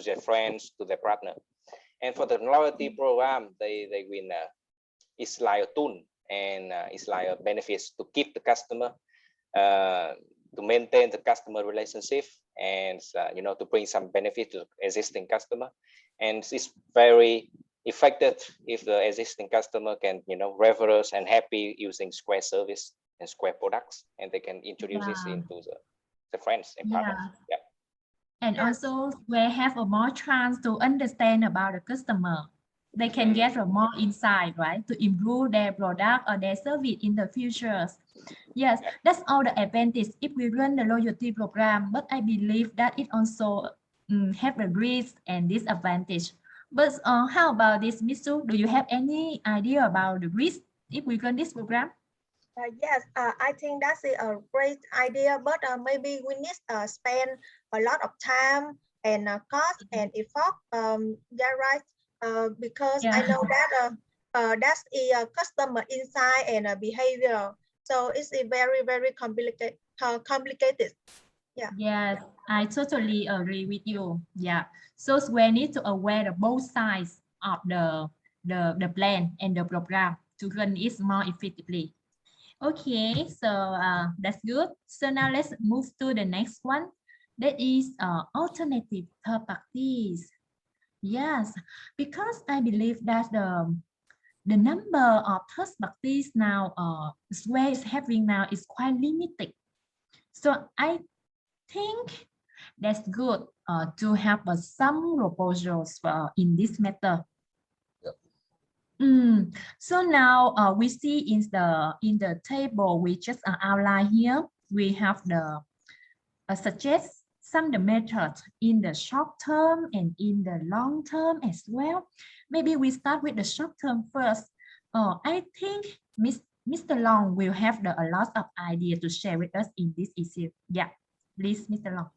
their friends, to their partner. And for the loyalty program, they win. It's like a TUNG, and it's like a benefits to keep the customer, to maintain the customer relationship, and to bring some benefit to existing customer. And it's very effective if the existing customer can refer us and happy using Square service and Square products, and they can introduce this into the friends and partners. Yeah. And also Square have a more chance to understand about the customer. They can get a more insight, right, to improve their product or their service in the future. Yes, that's all the advantage if we run the loyalty program. But I believe that it also have a risk and disadvantage. But how about this, Miss Su? Do you have any idea about the risk if we run this program? Yes, I think that's a great idea, but maybe we need to spend a lot of time and cost and effort. Yeah, right. Because I know that that's a customer insight and behavior. So it's a very complicated. Yeah. Yes, I totally agree with you. Yeah. So we need to aware of both sides of the plan and the program to run it more effectively. Okay, so that's good. So now let's move to the next one. That is alternative third parties. Yes, because I believe that the number of third parties now Square is having now is quite limited. So I think that's good to have some proposals in this matter. So now we see in the table we just outline here, we have the suggest some the methods in the short term and in the long term as well. Maybe we start with the short term first. I think Mr. Long will have a lot of ideas to share with us in this issue. Yeah, please, Mr. Long.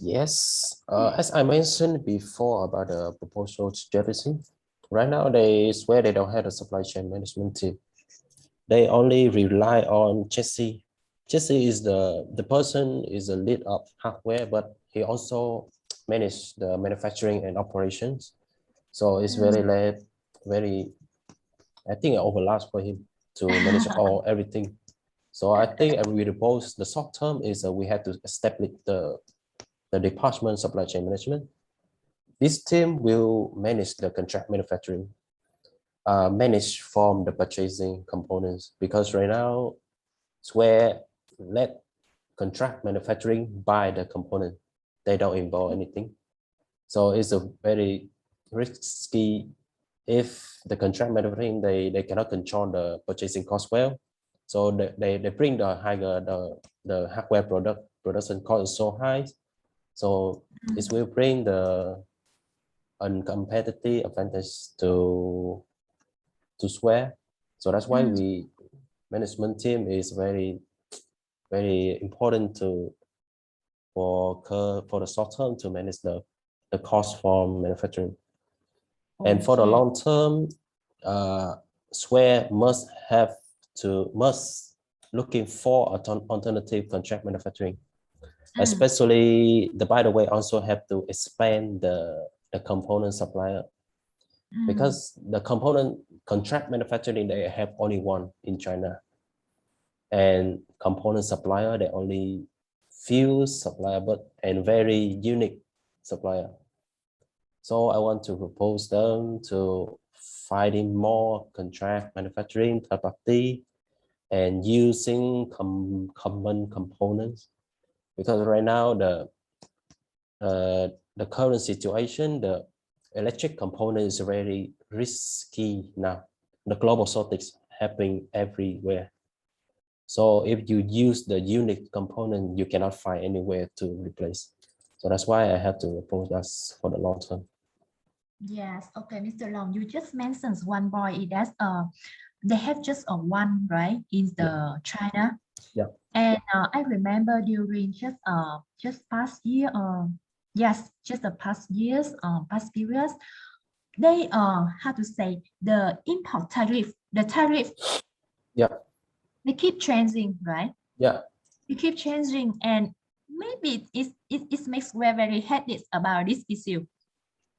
Yes, as I mentioned before about the proposal strategy, right now they swear they don't have a supply chain management team. They only rely on Jesse. Jesse is the person is the lead of hardware, but he also manage the manufacturing and operations. So it's very late, very, I think it overlaps for him to manage all everything. So I think we propose the short term is we have to establish the department supply chain management. This team will manage the contract manufacturing, manage from the purchasing components, because right now it's where let contract manufacturing buy the component. They don't involve anything. So it's a very risky if the contract manufacturing, they cannot control the purchasing cost well. So they bring the higher, the hardware production cost is so high. So it will bring the uncompetitive advantage to swear. So that's why we management team is very important for the short term to manage the cost from manufacturing. And for the long term, swear must looking for alternative contract manufacturing. Especially by the way, also have to expand the component supplier, because the component contract manufacturing, they have only one in China, and component supplier, they only few supplier, and very unique supplier. So I want to propose them to finding more contract manufacturing third party and using common components, because right now the current situation, the electric component is very risky now. The global shortage happening everywhere. So if you use the unique component, you cannot find anywhere to replace. So that's why I have to propose us for the long term. Yes, okay, Mr. Long, you just mentioned one point, that's they have just a one, right, in the China. Yeah. And I remember during just past year, yes, just the past years, past periods, they how to say, the import tariff, the tariff. Yeah. They keep changing, right? Yeah. They keep changing, and maybe it makes very headaches about this issue.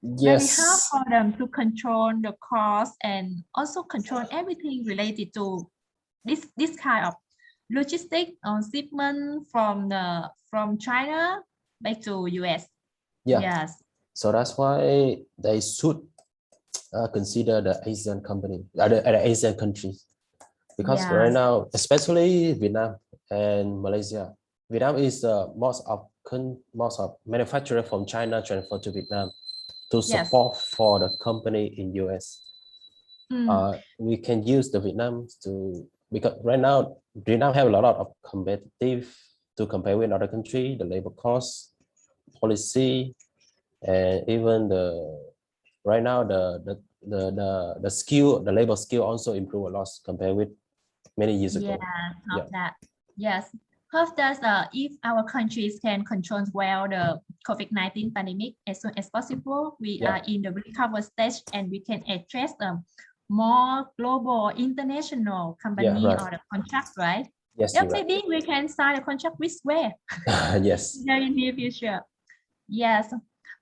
Very hard for them to control the cost and also control everything related to this kind of logistic shipment from China back to US. Yeah. Yes. So that's why they should consider the Asian company, the Asian countries, because right now, especially Vietnam and Malaysia, Vietnam is most of manufacturer from China transfer to Vietnam to support for the company in US. We can use the Vietnam because right now Vietnam have a lot of competitive to compare with other country, the labor cost policy, and even right now the skill, the labor skill also improve a lot compared with many years ago. Hope that. Yes. Hope that if our countries can control well the COVID-19 pandemic as soon as possible, we are in the recovery stage and we can address more global international company or the contract, right? Yes. Maybe we can sign a contract with Square. Yes. In the near future. Yes.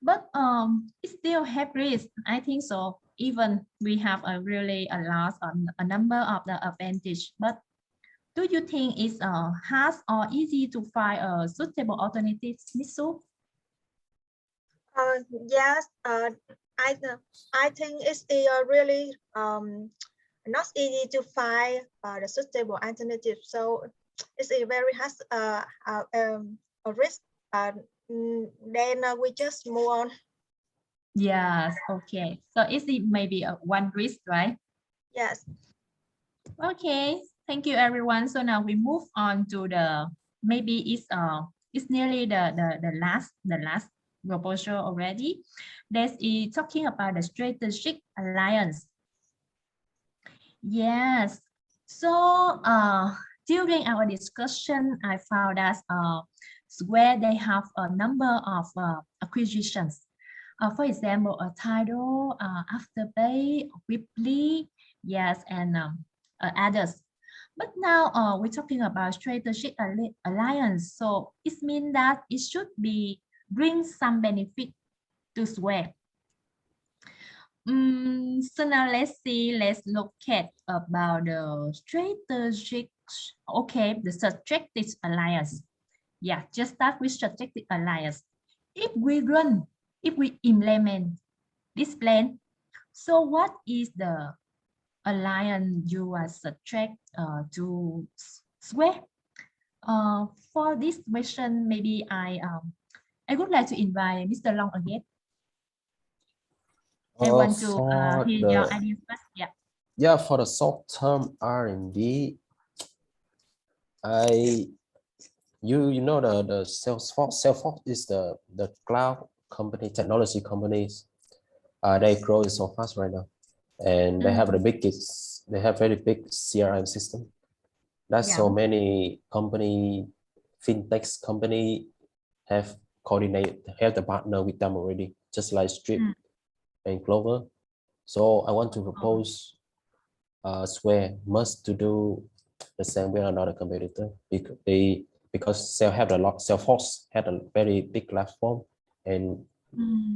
But it still have risk. I think so. Even we have a loss on a number of the advantage, but do you think it's hard or easy to find a suitable alternative, Miss Su? Yes, I think it's really not easy to find the suitable alternative. So it's a very hard a risk. Then we just move on. Yes. Okay. So it's maybe a one risk, right? Yes. Okay. Thank you, everyone. So now we move on to maybe it's nearly the last proposal already. That is talking about the strategic alliance. Yes. So during our discussion, I found that Square, they have a number of acquisitions. For example, a Tidal, Afterpay, Whipley, yes, and others. But now we're talking about strategic alliance. So it means that it should be bring some benefit to Square. So now let's look at about the strategic, okay, the strategic alliance. Yeah, just start with strategic alliance. If we implement this plan, so what is the alliance you are subject to Square? For this question, maybe I would like to invite Mr. Long again. I want to hear your ideas first. Yeah. Yeah, for the short-term R&D, you know the Salesforce is the cloud company, technology companies. They grow so fast right now, and they have the biggest, they have very big CRM system. That's so many company, fintech company have the partner with them already, just like Strip and Clover. So I want to propose Square must to do the same with another competitor because Salesforce had a very big platform, and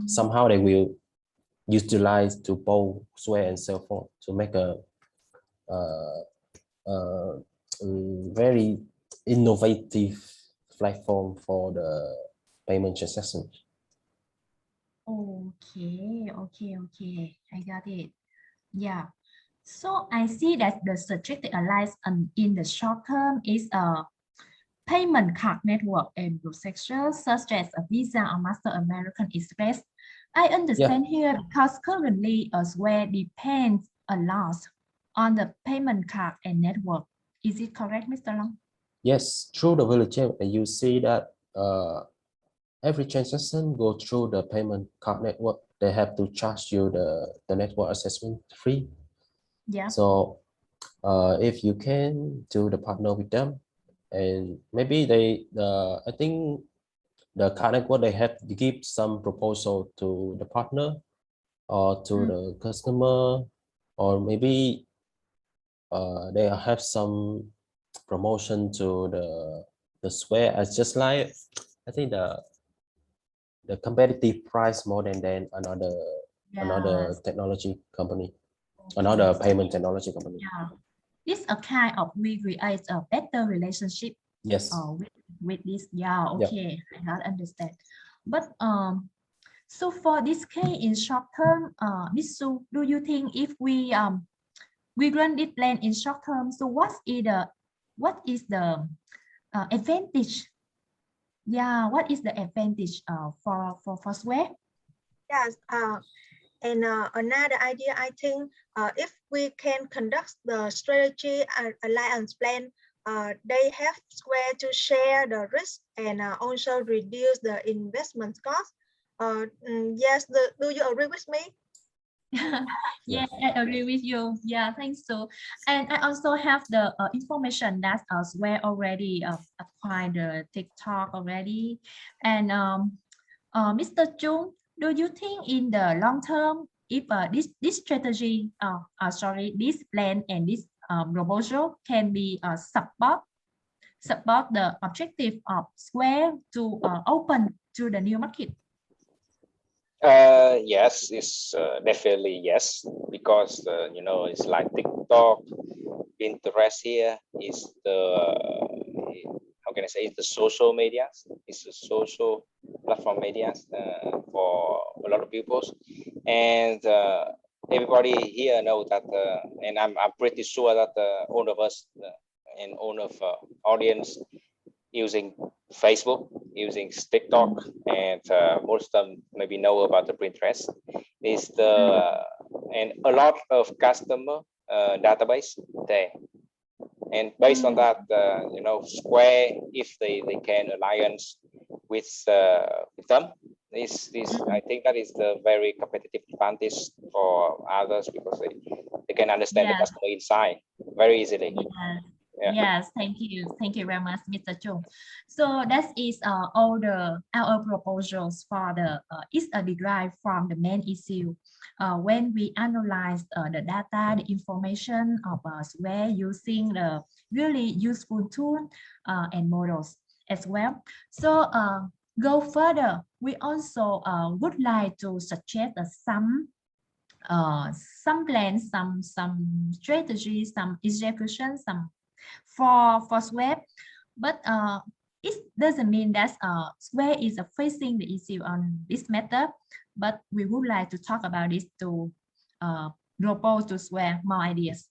somehow they will utilize to both Square and Salesforce to make a very innovative platform for the payment transactions. Okay, I got it. Yeah. So I see that the strategic alliance in the short term is a payment card network and processors such as a Visa or Master American Express. I understand here because currently Square depends a lot on the payment card and network. Is it correct, Mr. Long? Yes, through the value chain, you see that every transaction go through the payment card network. They have to charge you the network assessment fee. Yeah. So if you can do the partner with them, and maybe I think the card network, they have to give some proposal to the partner or to the customer, or maybe they have some promotion to the Square as just like, I think the competitive price more than another technology company, another payment technology company. Yeah, this a kind of we create a better relationship. Yes. With this. Yeah. Okay. I not understand. But so for this case in short term, Miss Su, do you think if we run this plan in short term, so what is the advantage? Yeah, what is the advantage for Square? Yes. And another idea, I think, if we can conduct the strategy alliance plan, they have Square to share the risk and also reduce the investment cost. Yes, do you agree with me? Yeah, I agree with you. Yeah, thanks so. And I also have the information that Square already acquired the TikTok already. And Mr. Chung, do you think in the long term, if this strategy, this plan and this proposal can be support the objective of Square to open to the new market? Yes, it's definitely yes, because you know, it's like TikTok, Pinterest here is how can I say, it's the social media, it's the social platform media for a lot of people, and everybody here know that, and I'm pretty sure that all of us and all of audience using Facebook, using TikTok, and most of them maybe know about the Pinterest. Is and a lot of customer database there, and based on that, you know, Square, if they can alliance with them, this I think that is the very competitive advantage for others, because they can understand the customer inside very easily. Yes, thank you. Thank you very much, Mr. Chung. So that is all our proposals for the is derived from the main issue. When we analyze the data, the information of where using the really useful tool and models as well. So go further, we also would like to suggest some plans, some strategies, some execution, some for Square, but it doesn't mean that Square is facing the issue on this matter, but we would like to talk about this to propose to Square more ideas.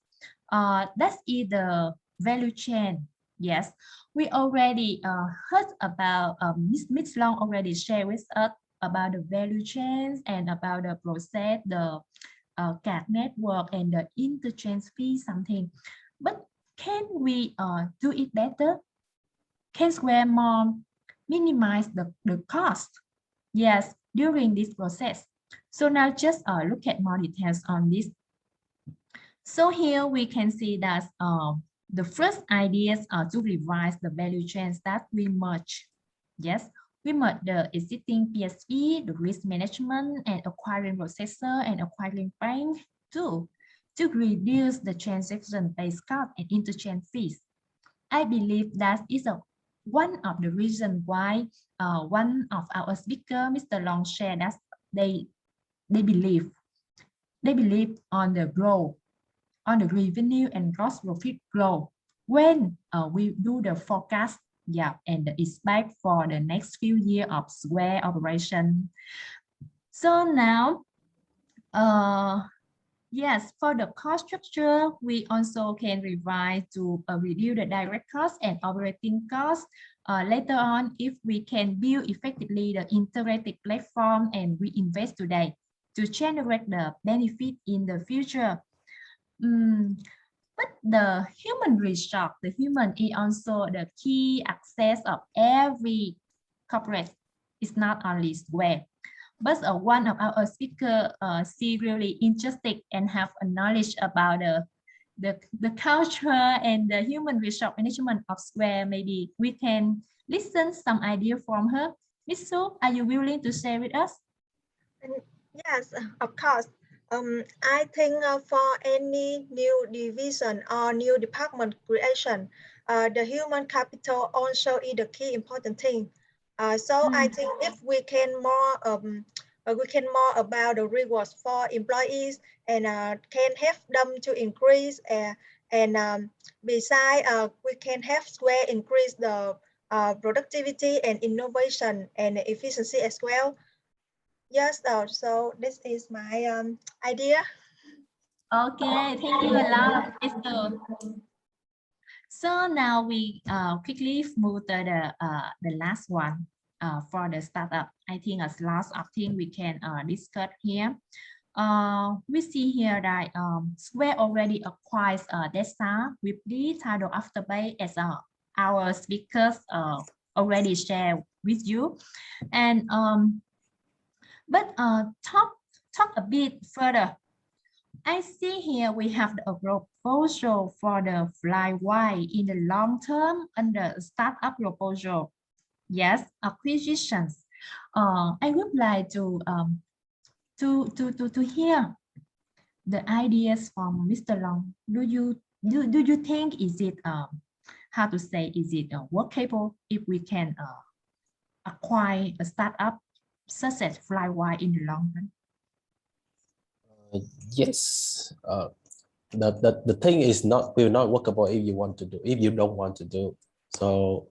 That is the value chain. Yes, we already heard about Ms. Long already shared with us about the value chains and about the process, the CAD network and the interchange fee something. But can we do it better? Can Square more minimize the cost? Yes, during this process. So now just look at more details on this. So here we can see that the first ideas are to revise the value chains that we merge. Yes, we merge the existing PSE, the risk management and acquiring processor and acquiring bank too, to reduce the transaction-based cost and interchange fees. I believe that is one of the reasons why one of our speakers, Mr. Long, shared that they believe on the growth, on the revenue and gross profit growth when we do the forecast, yeah, and expect for the next few years of Square operation. So now, yes, for the cost structure, we also can revise to reduce the direct cost and operating costs. Later on, if we can build effectively the integrated platform and we invest today to generate the benefit in the future. But the human resource, the human is also the key access of every corporate. It's not only Square. But one of our speakers see really interested and have a knowledge about the culture and the human resource management of Square. Maybe we can listen some idea from her. Miss Su, are you willing to share with us? Yes, of course. I think for any new division or new department creation, the human capital also is the key important thing. So I think if we can more about the rewards for employees and can help them to increase and besides we can help Square increase the productivity and innovation and efficiency as well. Yes, so this is my idea. Okay, thank you a lot, Esther. So now we quickly move to the last one for the startup. I think as last of thing we can discuss here. We see here that Square already acquires data with the title Afterpay as our speakers already shared with you, and but talk a bit further. I see here we have a proposal for the THUY in the long term under startup proposal. Yes, acquisitions. I would like to hear the ideas from Mr. Long. Do you think is it how to say, is it workable if we can acquire a startup such as THUY in the long run? Yes. The thing is will not workable if you don't want to do. So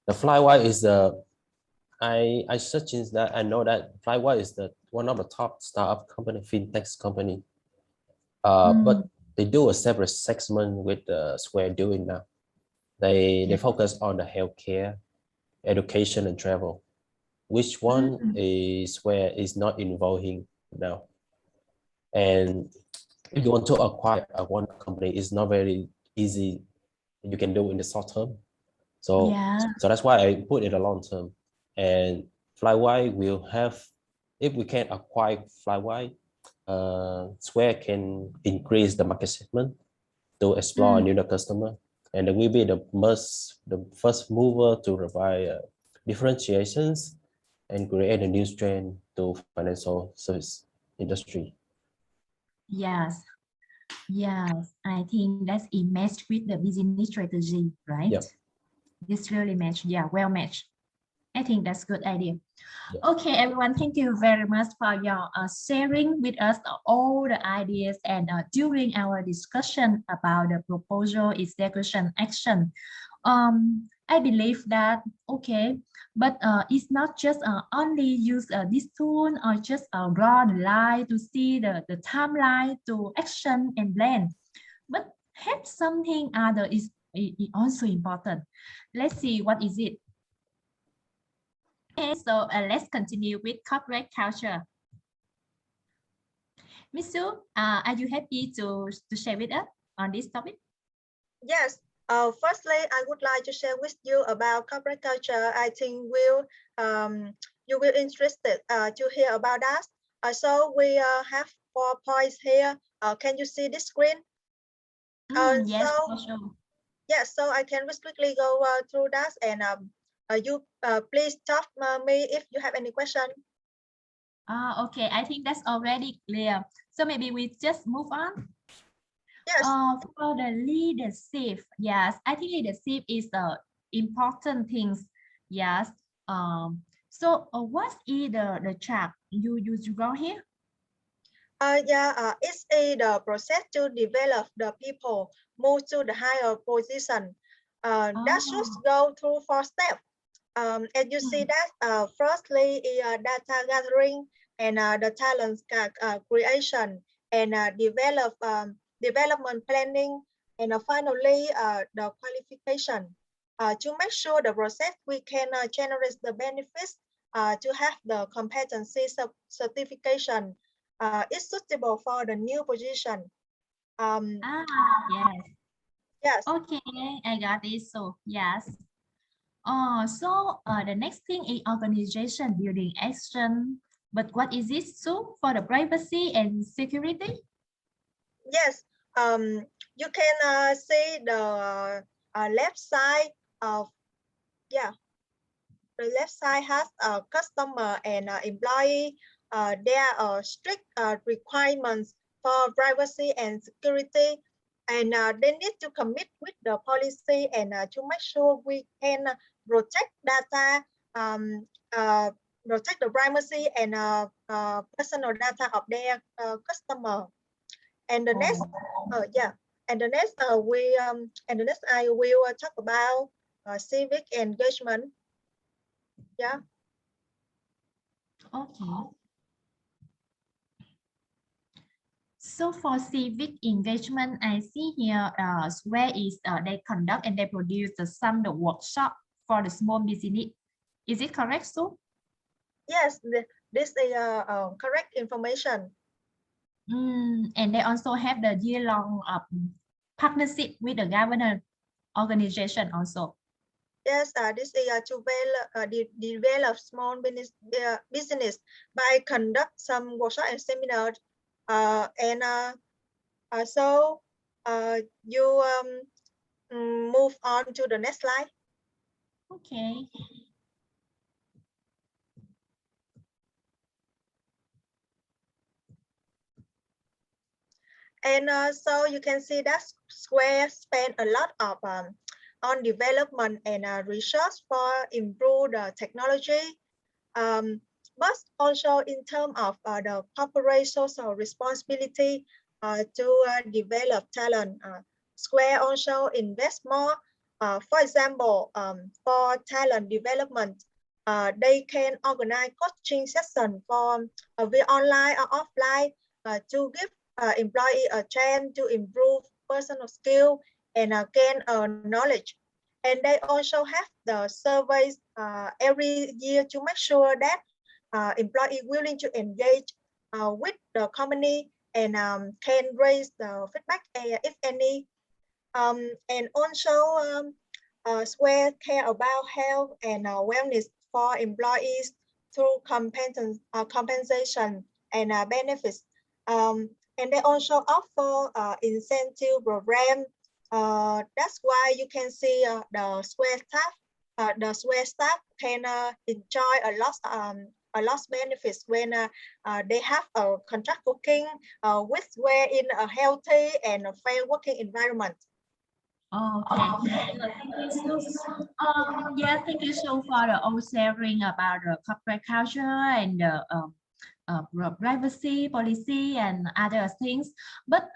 the THUY is I search in that, I know that THUY is one of the top startup company, fintech company. But they do a separate segment with Square doing now. They focus on the healthcare, education, and travel. Which one is where is not involving now? And if you want to acquire one company, it's not very easy. You can do in the short term. So that's why I put it a long term. And THUY will have, if we can acquire THUY, Square can increase the market segment to explore a new customer. and we will be the first mover to provide differentiations and create a new trend to financial service industry. Yes. Yes, I think that's it matched with the business strategy, right? Yep. This really matched. Yeah, well matched. I think that's good idea. Yep. Okay, everyone, thank you very much for your sharing with us all the ideas and during our discussion about the proposal, execution, action. I believe that, okay, but it's not just only use this tool or just draw the line to see the timeline to action and plan, but have something other is also important. Let's see what is it. Okay, so let's continue with corporate culture. Miss Sue, are you happy to share with us on this topic? Yes. Firstly, I would like to share with you about corporate culture. I think you will interested to hear about that. So we have 4 points here. Can you see this screen? Yes, so, for sure. Yes, so I can just quickly go through that, and you please stop me if you have any question. Okay, I think that's already clear. So maybe we just move on. Yes. For the leadership, yes, I think leadership is the important things. Yes. So what is the chart you draw here? It's the process to develop the people move to the higher position. That should go through 4 steps. And you see that firstly data gathering and the talent creation and development planning, and finally the qualification. To make sure the process we can generate the benefits to have the competency certification is suitable for the new position. Yes. Yes. Okay, I got it. So yes. So the next thing is organization building action. But what is it? So for the privacy and security? Yes. You can see the left side of the left side has a customer and employee. There are strict requirements for privacy and security, and they need to commit with the policy and to make sure we can protect data, protect the privacy and personal data of their customer. And the next, and the next I will talk about civic engagement. Yeah. Okay. So for civic engagement, I see here where is they conduct and they produce some workshop for the small business. Is it correct, so? Yes, this is correct information. And they also have the year-long partnership with the government organization also. Yes, this is to develop small business by conduct some workshop and seminars. So you move on to the next slide. Okay. And so you can see that Square spent a lot of on development and research for improve the technology, but also in terms of the corporate social responsibility to develop talent. Square also invest more. For example, for talent development, they can organize coaching sessions for via online or offline to give employee a chance to improve personal skill and gain knowledge. And they also have the surveys every year to make sure that employee willing to engage with the company and can raise the feedback if any. And also Square care about health and wellness for employees through compensation and benefits. And they also offer incentive program That's why you can see the Square staff. The Square staff can enjoy a lot benefits when they have a contract working with Square in a healthy and a fair working environment. Okay. Thank you so. Yeah, thank you so for the all sharing about the corporate culture and the privacy policy and other things. But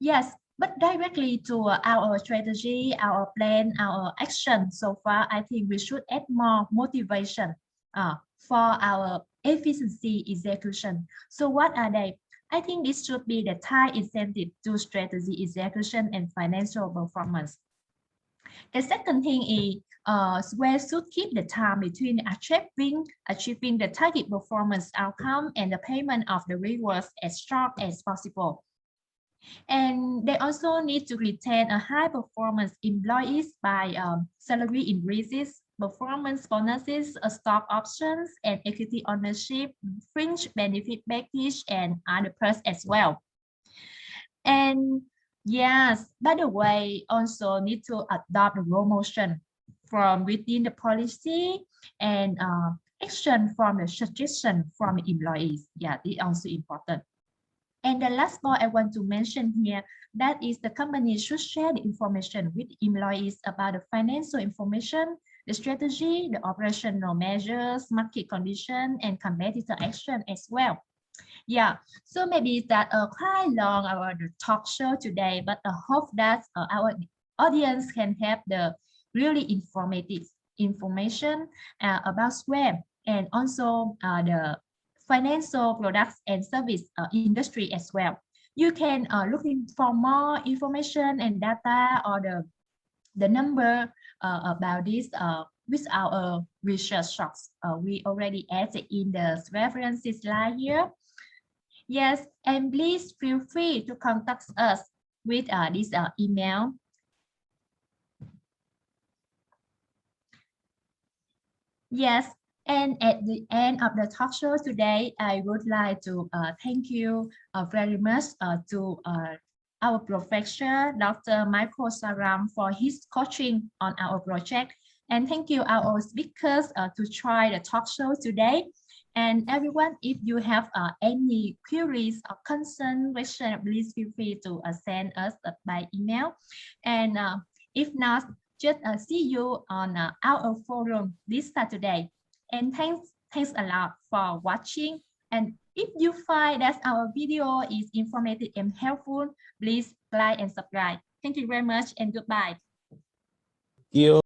yes, but directly to our strategy, our plan, our action so far, I think we should add more motivation for our efficiency execution. So what are they? I think this should be the tie incentive to strategy execution and financial performance. The second thing is Square should keep the time between achieving the target performance outcome and the payment of the rewards as short as possible. And they also need to retain a high performance employees by salary increases, performance bonuses, stock options, and equity ownership, fringe benefit package, and other perks as well. And yes, by the way, also need to adopt a promotion from within the policy and action from the suggestion from the employees. Yeah, this is also important. And the last point I want to mention here, that is the company should share the information with employees about the financial information, the strategy, the operational measures, market condition, and competitor action as well. Yeah, so maybe that quite long our talk show today, but I hope that our audience can have the really informative information about Square and also the financial products and service industry as well. You can looking for more information and data or the number about this with our research shops. We already added in the references slide here. Yes, and please feel free to contact us with this email. Yes, and at the end of the talk show today, I would like to thank you very much to our professor, Dr. Michael Saram, for his coaching on our project. And thank you our speakers to try the talk show today. And everyone, if you have any queries or concern, question, please feel free to send us by email. And if not, just see you on our forum this Saturday. And thanks a lot for watching. And if you find that our video is informative and helpful, please like and subscribe. Thank you very much and goodbye. Thank you.